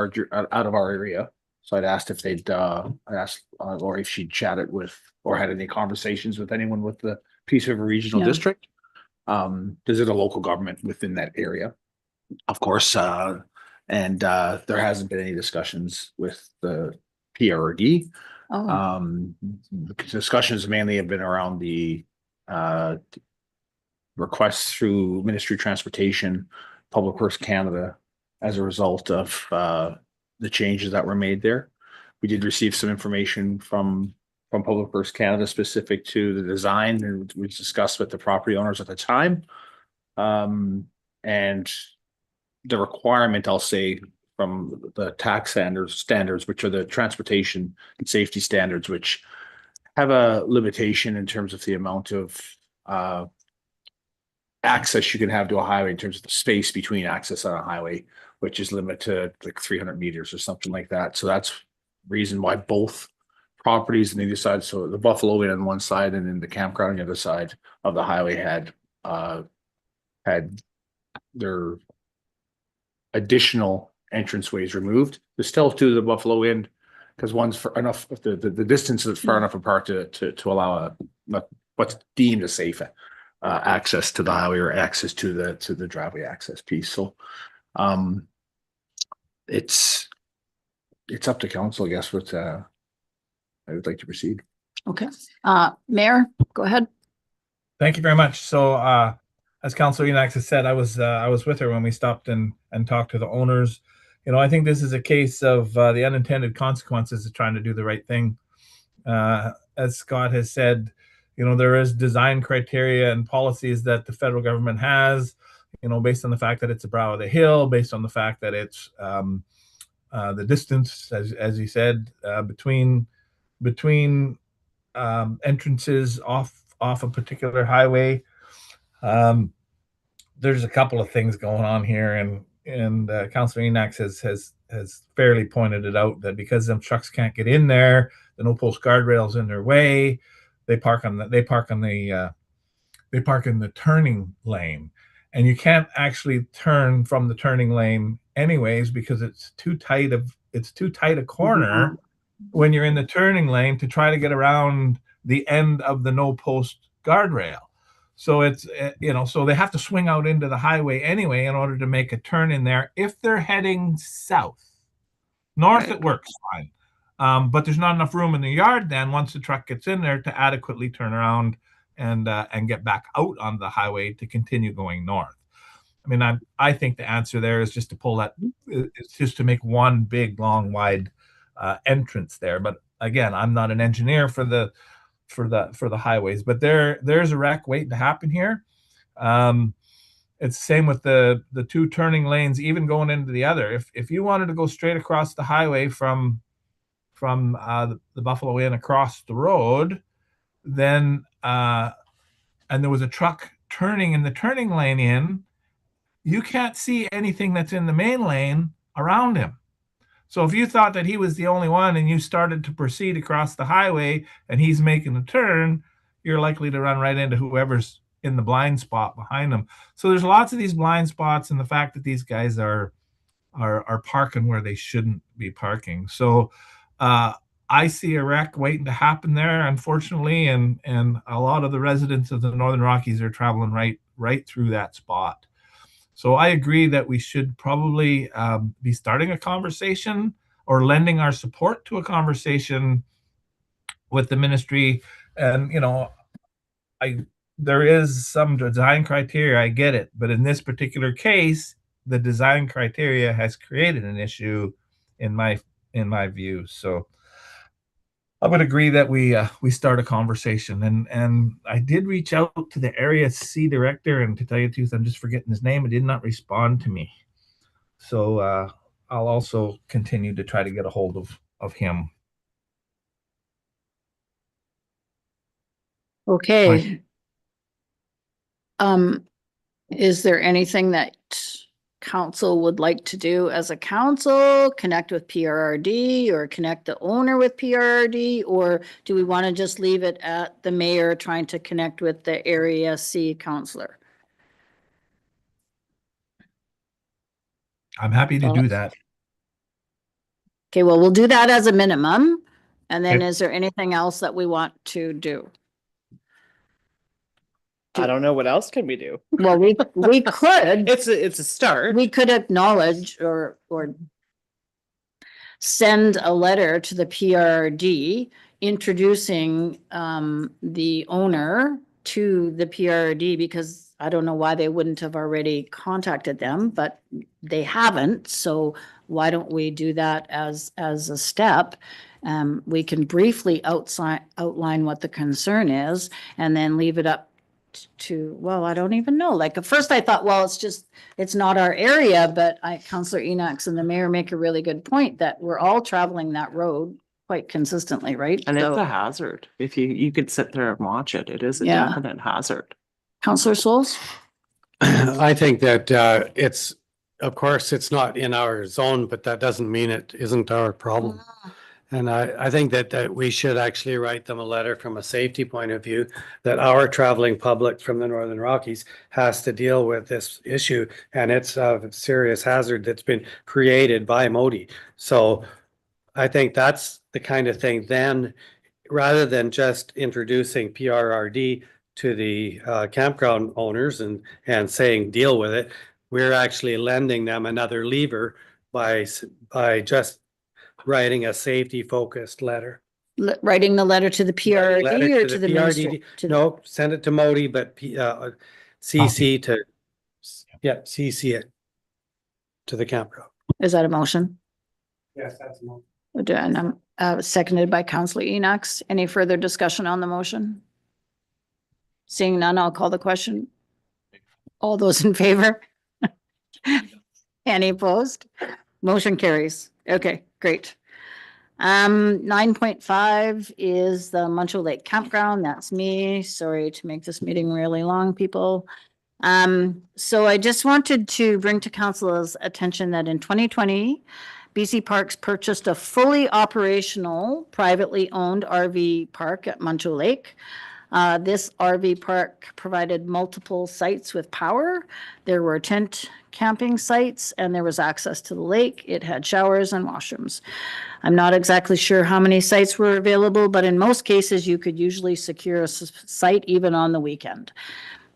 our area. So I'd asked if they'd I asked Lori if she'd chatted with or had any conversations with anyone with the Peace River Regional
Yeah.
District. Is it a local government within that area? Of course, and there hasn't been any discussions with the PRD.
Oh,
The discussions mainly have been around the requests through Ministry of Transportation, Public Works Canada, as a result of the changes that were made there. We did receive some information from Public Works Canada specific to the design, and we discussed with the property owners at the time. And the requirement, I'll say, from the tax standards, which are the transportation and safety standards, which have a limitation in terms of the amount of access you can have to a highway in terms of the space between access on a highway, which is limited to like 300 meters or something like that. So that's reason why both properties on either side, so the Buffalo Inn on one side and then the campground on the other side of the highway had their additional entranceways removed. There's still 2 of the Buffalo Inn because one's for enough, the distance is far enough apart to allow what's deemed a safe access to the highway or access to the driveway access piece. So it's up to council, I guess, what I would like to proceed.
okay. Mayor, go ahead.
Thank you very much. So as Councilor Enax has said, I was with her when we stopped and talked to the owners. You know, I think this is a case of the unintended consequences of trying to do the right thing. As Scott has said, you know, there is design criteria and policies that the federal government has, you know, based on the fact that it's a brow of the hill, based on the fact that it's the distance, as he said, between entrances off a particular highway. There's a couple of things going on here, and Councilor Enax has fairly pointed it out that because them trucks can't get in there, the no post guardrails in their way, they park in the turning lane, and you can't actually turn from the turning lane anyways because it's too tight a corner when you're in the turning lane to try to get around the end of the no post guardrail. So it's, you know, so they have to swing out into the highway anyway in order to make a turn in there if they're heading south. North, it works fine. But there's not enough room in the yard then once the truck gets in there to adequately turn around and get back out on the highway to continue going north. I mean, I think the answer there is just to pull that, it's just to make one big, long, wide entrance there. But again, I'm not an engineer for the highways, but there's a wreck waiting to happen here. It's the same with the 2 turning lanes, even going into the other. If you wanted to go straight across the highway from the Buffalo Inn across the road, then and there was a truck turning in the turning lane in, you can't see anything that's in the main lane around him. So if you thought that he was the only one and you started to proceed across the highway and he's making a turn, you're likely to run right into whoever's in the blind spot behind him. So there's lots of these blind spots, and the fact that these guys are parking where they shouldn't be parking. So I see a wreck waiting to happen there, unfortunately, and a lot of the residents of the Northern Rockies are traveling right through that spot. So I agree that we should probably be starting a conversation or lending our support to a conversation with the ministry. And, there is some design criteria, I get it, but in this particular case, the design criteria has created an issue in my view. So I would agree that we start a conversation, and I did reach out to the area C director, and to tell you the truth, I'm just forgetting his name. It did not respond to me. So I'll also continue to try to get a hold of him.
Okay. Is there anything that council would like to do as a council? Connect with PRRD or connect the owner with PRRD? Or do we want to just leave it at the mayor trying to connect with the area C councillor?
I'm happy to do that.
Okay, well, we'll do that as a minimum. And then
Okay.
is there anything else that we want to do?
I don't know, what else can we do?
Well, we could.
It's a start.
We could acknowledge or send a letter to the PRD introducing the owner to the PRD, because I don't know why they wouldn't have already contacted them, but they haven't. So why don't we do that as a step? We can briefly outline what the concern is and then leave it up to, well, I don't even know. Like at first I thought, well, it's not our area, but Councillor Enochs and the mayor make a really good point that we're all traveling that road quite consistently, right?
And it's
So,
a hazard. If you could sit there and watch it, it is a
Yeah.
definite hazard.
Councillor Souls?
I think that of course, it's not in our zone, but that doesn't mean it isn't our problem. And I think that we should actually write them a letter from a safety point of view, that our traveling public from the Northern Rockies has to deal with this issue. And it's a serious hazard that's been created by Modi. So I think that's the kind of thing then, rather than just introducing PRRD to the campground owners and saying, deal with it, we're actually lending them another lever by just writing a safety focused letter.
Writing the letter to the PRD
Letter
or to the ministry?
No, send it to Modi, but CC to, CC it to the campground.
Is that a motion?
Yes, that's a motion.
And seconded by Councillor Enochs. Any further discussion on the motion? Seeing none, I'll call the question. All those in favor? Any opposed? Motion carries. Okay, great. 9.5 is the Muncho Lake Campground. That's me. Sorry to make this meeting really long, people. So I just wanted to bring to council's attention that in 2020, BC Parks purchased a fully operational, privately owned RV park at Muncho Lake. This RV park provided multiple sites with power. There were tent camping sites and there was access to the lake. It had showers and washrooms. I'm not exactly sure how many sites were available, but in most cases you could usually secure a site even on the weekend.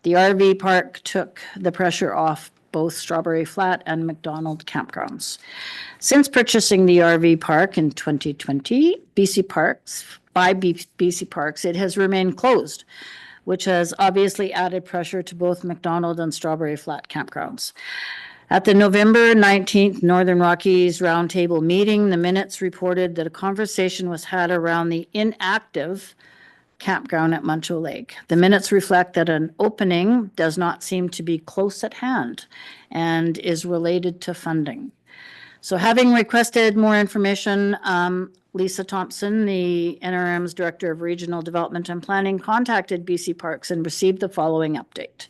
The RV park took the pressure off both Strawberry Flat and McDonald campgrounds. Since purchasing the RV park in 2020, BC Parks, it has remained closed, which has obviously added pressure to both McDonald and Strawberry Flat campgrounds. At the November 19th Northern Rockies Roundtable meeting, the minutes reported that a conversation was had around the inactive campground at Muncho Lake. The minutes reflect that an opening does not seem to be close at hand and is related to funding. So having requested more information, Lisa Thompson, the NRM's Director of Regional Development and Planning, contacted BC Parks and received the following update.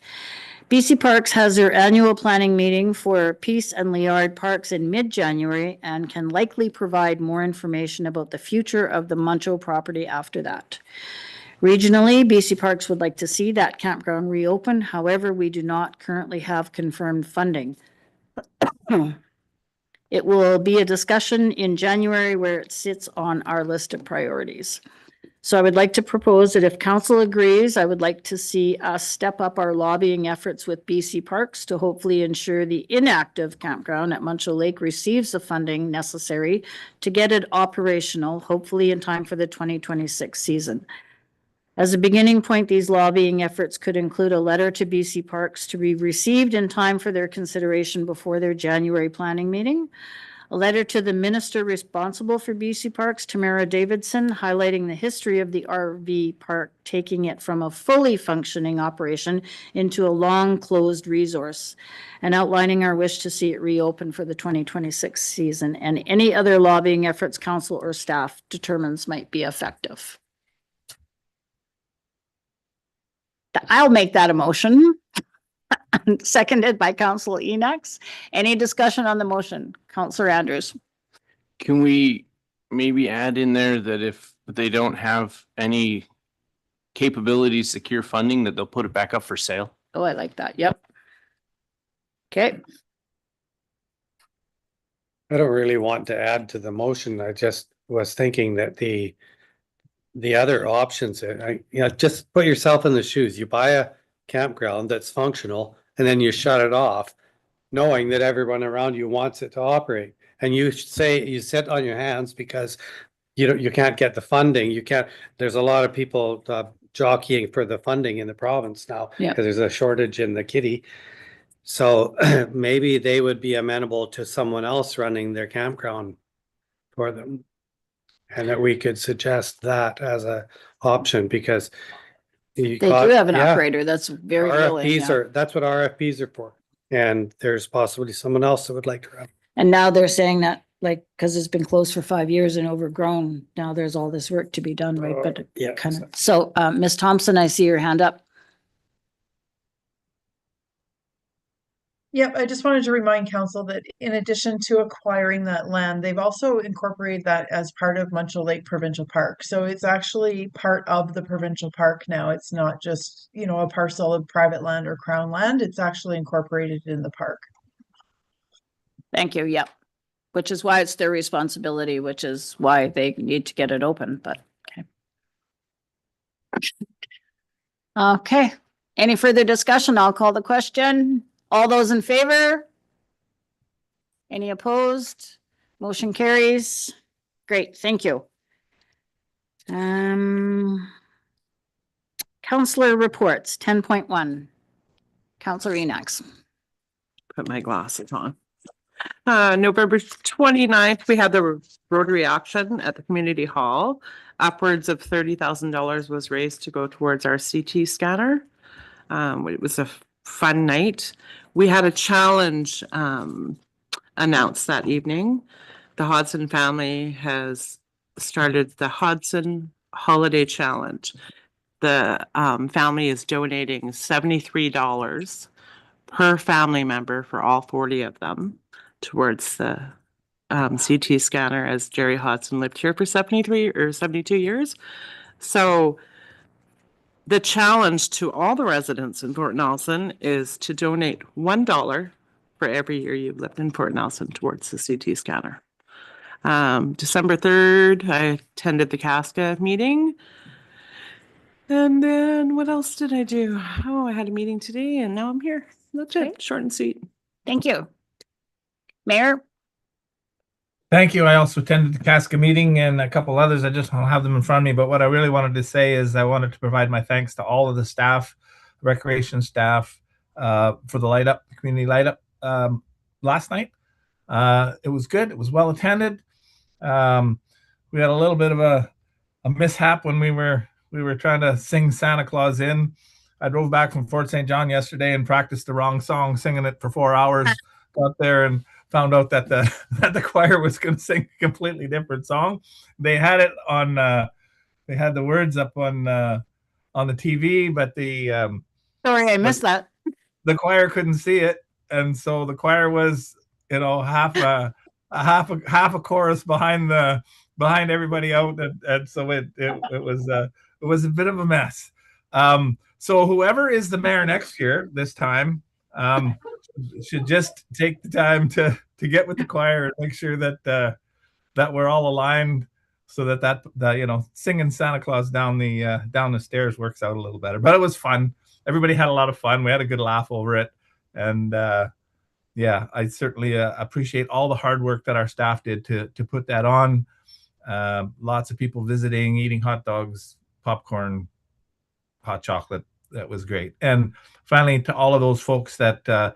BC Parks has their annual planning meeting for Peace and Liard Parks in mid-January and can likely provide more information about the future of the Muncho property after that. Regionally, BC Parks would like to see that campground reopen. However, we do not currently have confirmed funding. It will be a discussion in January where it sits on our list of priorities.
So I would like to propose that if council agrees, I would like to see us step up our lobbying efforts with BC Parks to hopefully ensure the inactive campground at Muncho Lake receives the funding necessary to get it operational, hopefully in time for the 2026 season. As a beginning point, these lobbying efforts could include a letter to BC Parks to be received in time for their consideration before their January planning meeting. A letter to the minister responsible for BC Parks, Tamara Davidson, highlighting the history of the RV park, taking it from a fully functioning operation into a long closed resource, and outlining our wish to see it reopen for the 2026 season, and any other lobbying efforts council or staff determines might be effective. I'll make that a motion. Seconded by Council Enox. Any discussion on the motion? Councillor Andrews.
Can we maybe add in there that if they don't have any capabilities to secure funding, that they'll put it back up for sale?
Oh, I like that. Yep. Okay.
I don't really want to add to the motion. I just was thinking that the other options, just put yourself in the shoes. You buy a campground that's functional and then you shut it off, knowing that everyone around you wants it to operate. And you say you sit on your hands because you can't get the funding. There's a lot of people jockeying for the funding in the province now
Yeah.
because there's a shortage in the kitty. So maybe they would be amenable to someone else running their campground for them. And that we could suggest that as a option because
They do have an operator that's very willing.
RFPs
Yeah.
that's what RFPs are for. And there's possibly someone else that would like to run.
And now they're saying that, like, because it's been closed for 5 years and overgrown, now there's all this work to be done, right? But
Yeah.
kind of, so, Ms. Thompson, I see your hand up.
Yep, I just wanted to remind council that in addition to acquiring that land, they've also incorporated that as part of Muncho Lake Provincial Park. So it's actually part of the provincial park now. It's not just, a parcel of private land or crown land. It's actually incorporated in the park.
Thank you. Yep. Which is why it's their responsibility, which is why they need to get it open, but okay. Okay. Any further discussion? I'll call the question. All those in favor? Any opposed? Motion carries. Great, thank you. Councillor reports, 10.1. Councillor Enox.
Put my glasses on. November 29th, we had the Rotary auction at the community hall. Upwards of $30,000 was raised to go towards our CT scanner. It was a fun night. We had a challenge announced that evening. The Hodson family has started the Hodson Holiday Challenge. The family is donating $73 per family member for all 40 of them towards the CT scanner, as Jerry Hodson lived here for 73 or 72 years. So the challenge to all the residents in Port Nelson is to donate $1 for every year you've lived in Port Nelson towards the CT scanner. December 3rd, I attended the CASCA meeting. And then what else did I do? Oh, I had a meeting today and now I'm here. That's it. Short and sweet.
Thank you. Mayor?
Thank you. I also attended the Casca meeting and a couple others. I just don't have them in front of me. But what I really wanted to say is I wanted to provide my thanks to all of the staff, recreation staff, for the light up, the community light up last night. It was good. It was well attended. We had a little bit of a mishap when we were trying to sing Santa Claus in. I drove back from Fort St. John yesterday and practiced the wrong song, singing it for 4 hours. Got there and found out that the choir was going to sing a completely different song. They had it on. They had the words up on the TV, but
Sorry, I missed that.
The choir couldn't see it, and so the choir was, half a chorus behind everybody out, and so it was a bit of a mess. So whoever is the mayor next year, this time, should just take the time to get with the choir and make sure that we're all aligned so that singing Santa Claus down the stairs works out a little better. But it was fun. Everybody had a lot of fun. We had a good laugh over it, and yeah, I certainly appreciate all the hard work that our staff did to put that on. Lots of people visiting, eating hot dogs, popcorn, hot chocolate. That was great. And finally, to all of those folks that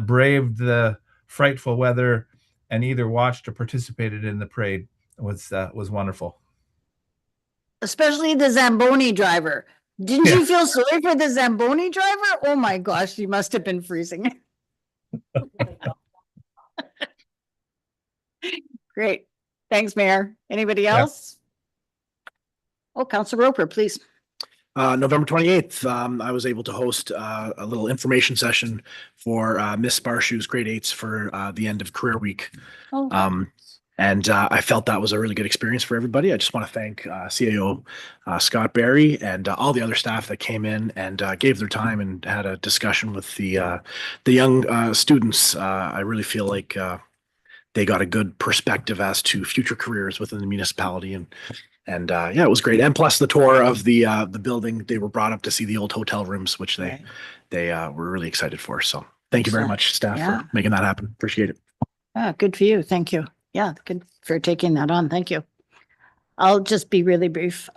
braved the frightful weather and either watched or participated in the parade, was wonderful.
Especially the Zamboni driver. Didn't you feel sorry for the Zamboni driver? Oh my gosh, you must have been freezing. Great. Thanks, Mayor. Anybody else? Oh, Councilor Roper, please.
November 28th, I was able to host a little information session for Miss Barshu's grade 8s for the end of career week.
Oh.
And I felt that was a really good experience for everybody. I just want to thank CAO Scott Barry and all the other staff that came in and gave their time and had a discussion with the young students. I really feel like they got a good perspective as to future careers within the municipality, and yeah, it was great. And plus the tour of the building, they were brought up to see the old hotel rooms, which they were really excited for. So thank you very much, staff, for making that happen. Appreciate it.
Good for you. Thank you. Yeah, good for taking that on. Thank you. I'll just be really brief.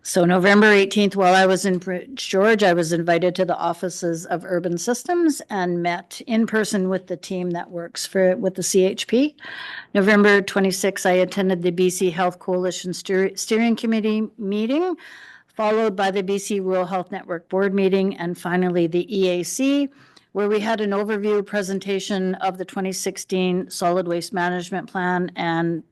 So November 18th, while I was in Prince George, I was invited to the offices of Urban Systems and met in person with the team that works with the CHP. November 26th, I attended the BC Health Coalition Steering Committee meeting, followed by the BC Rural Health Network Board meeting, and finally the EAC, where we had an overview presentation of the 2016 Solid Waste Management Plan and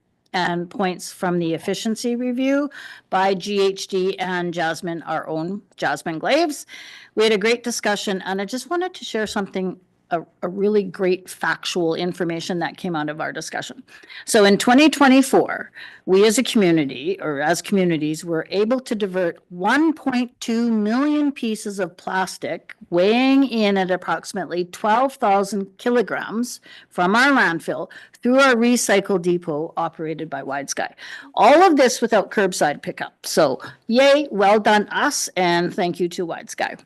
points from the efficiency review by GHD and Jasmine, our own Jasmine Glaves. We had a great discussion, and I just wanted to share something, a really great factual information that came out of our discussion. So in 2024, we as a community, or as communities, were able to divert 1.2 million pieces of plastic weighing in at approximately 12,000 kilograms from our landfill through our recycle depot operated by Wide Sky. All of this without curbside pickup. So yay, well done us, and thank you to Wide Sky.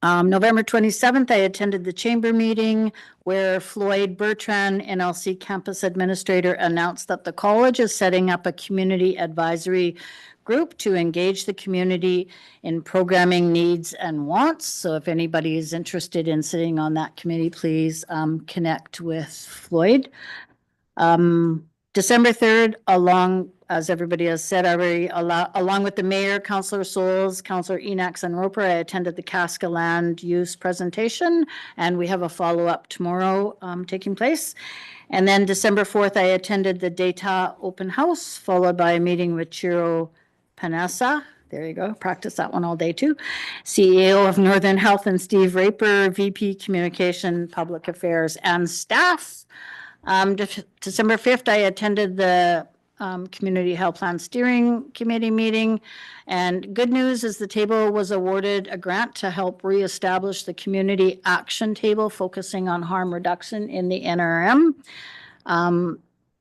November 27th, I attended the chamber meeting where Floyd Bertrand, NLC campus administrator, announced that the college is setting up a community advisory group to engage the community in programming needs and wants. So if anybody is interested in sitting on that committee, please connect with Floyd. December 3rd, as everybody has said already, along with the mayor, Councillor Souls, Councillor Enox, and Roper, I attended the Casca land use presentation, and we have a follow-up tomorrow taking place. And then December 4th, I attended the Data open house, followed by a meeting with Chiro Panessa. There you go, practice that one all day too. CEO of Northern Health, and Steve Raper, VP Communication, Public Affairs, and staff. December 5th, I attended the Community Health Plan Steering Committee meeting. And good news is the table was awarded a grant to help reestablish the Community Action Table focusing on harm reduction in the NRM.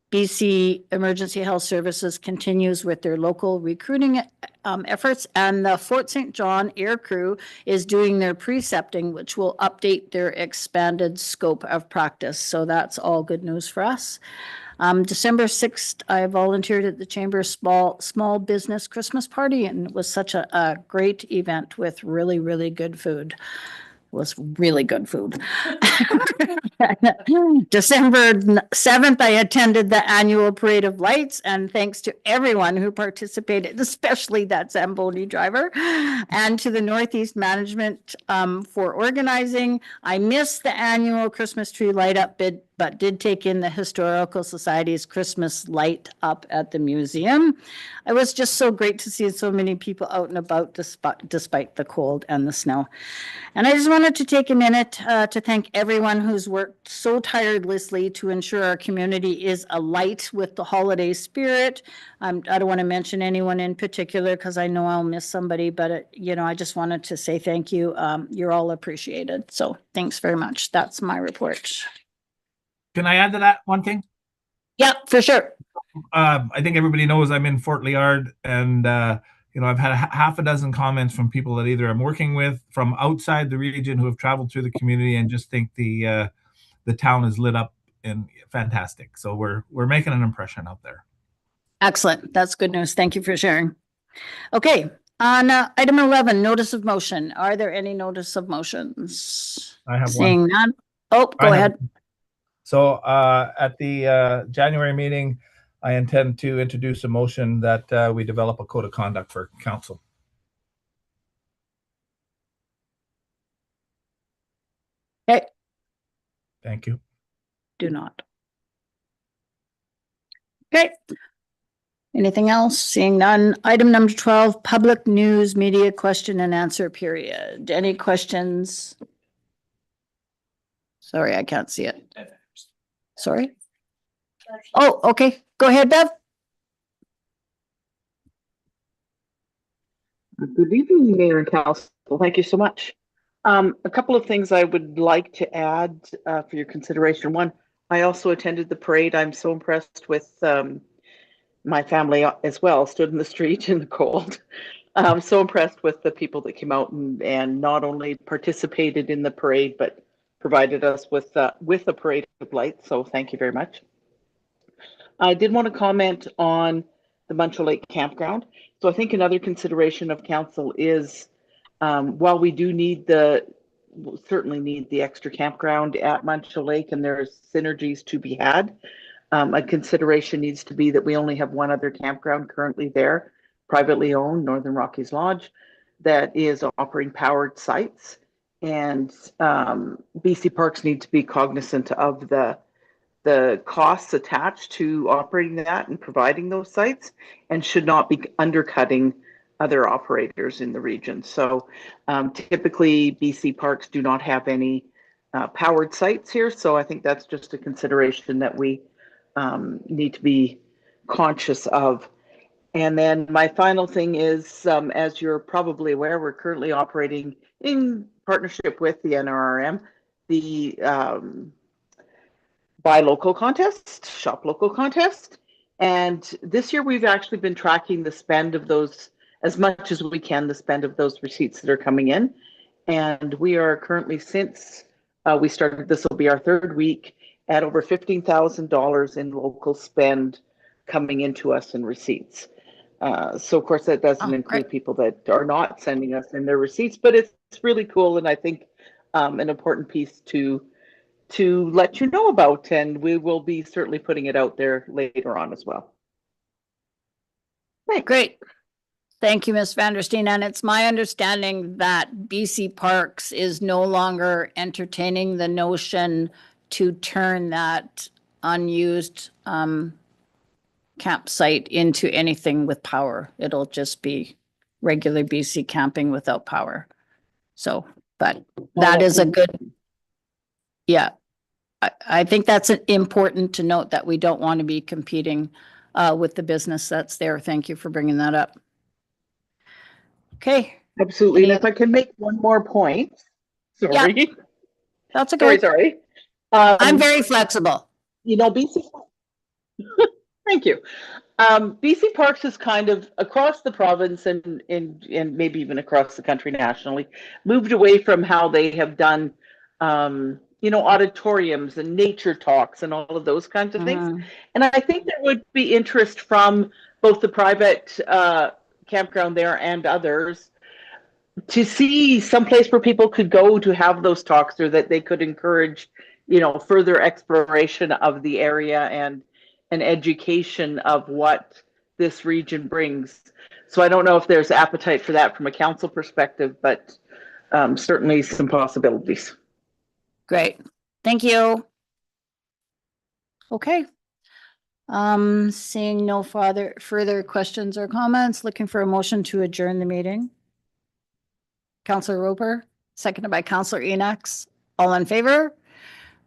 BC Emergency Health Services continues with their local recruiting efforts, and the Fort St. John Air Crew is doing their precepting, which will update their expanded scope of practice. So that's all good news for us. December 6th, I volunteered at the Chamber's small business Christmas party, and it was such a great event with really, really good food. It was really good food. December 7th, I attended the annual Parade of Lights, and thanks to everyone who participated, especially that Zamboni driver, and to the Northeast Management for organizing. I missed the annual Christmas tree light up bid, but did take in the Historical Society's Christmas light up at the museum. It was just so great to see so many people out and about despite the cold and the snow. And I just wanted to take a minute to thank everyone who's worked so tirelessly to ensure our community is alight with the holiday spirit. I don't want to mention anyone in particular because I know I'll miss somebody, but I just wanted to say thank you. You're all appreciated. So thanks very much. That's my report.
Can I add to that one thing?
Yeah, for sure.
I think everybody knows I'm in Fort Liard, and I've had half a dozen comments from people that either I'm working with from outside the region who have traveled through the community and just think the town is lit up and fantastic. So we're making an impression out there.
Excellent. That's good news. Thank you for sharing. Okay, on item 11, notice of motion. Are there any notice of motions?
I have one.
Seeing none. Oh, go
I have-
ahead.
So at the January meeting, I intend to introduce a motion that we develop a code of conduct for council.
Okay,
Thank you.
do not. Okay. Anything else? Seeing none. Item number 12, public news media question and answer period. Any questions? Sorry, I can't see it. Sorry. Oh, okay. Go ahead, Bev.
Good evening, Mayor and Council. Thank you so much. A couple of things I would like to add for your consideration. One, I also attended the parade. I'm so impressed with my family as well, stood in the street in the cold. I'm so impressed with the people that came out and not only participated in the parade, but provided us with a parade of lights. So thank you very much. I did want to comment on the Muncho Lake Campground. So I think another consideration of council is, while we do certainly need the extra campground at Muncho Lake, and there's synergies to be had, a consideration needs to be that we only have one other campground currently there, privately owned, Northern Rockies Lodge, that is offering powered sites. And BC Parks need to be cognizant of the costs attached to operating that and providing those sites, and should not be undercutting other operators in the region. So typically BC Parks do not have any powered sites here. So I think that's just a consideration that we need to be conscious of. And then my final thing is, as you're probably aware, we're currently operating in partnership with the NRRM, the Buy Local contest, Shop Local contest. And this year we've actually been tracking the spend of those as much as we can, the spend of those receipts that are coming in. And we are currently, since we started, this will be our third week, at over $15,000 in local spend coming into us in receipts. So of course that doesn't include people that are not sending us in their receipts, but it's really cool. And I think an important piece to let you know about, and we will be certainly putting it out there later on as well.
Right, great. Thank you, Ms. Vandersteen. And it's my understanding that BC Parks is no longer entertaining the notion to turn that unused campsite into anything with power. It'll just be regular BC camping without power. So, but that is a good, yeah. I think that's important to note, that we don't want to be competing with the business that's there. Thank you for bringing that up. Okay.
Absolutely. And if I can make one more point, sorry.
Yeah, that's okay.
Sorry.
I'm very flexible.
BC, thank you. BC Parks is kind of across the province and maybe even across the country nationally, moved away from how they have done, auditoriums and nature talks and all of those kinds of things. And I think there would be interest from both the private campground there and others to see some place where people could go to have those talks, or that they could encourage, further exploration of the area and an education of what this region brings. So I don't know if there's appetite for that from a council perspective, but certainly some possibilities.
Great. Thank you. Okay. Seeing no further questions or comments, looking for a motion to adjourn the meeting. Councillor Roper, seconded by Councillor Enox. All in favor?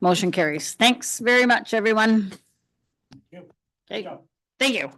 Motion carries. Thanks very much, everyone.
Thank you.
Okay. Thank you.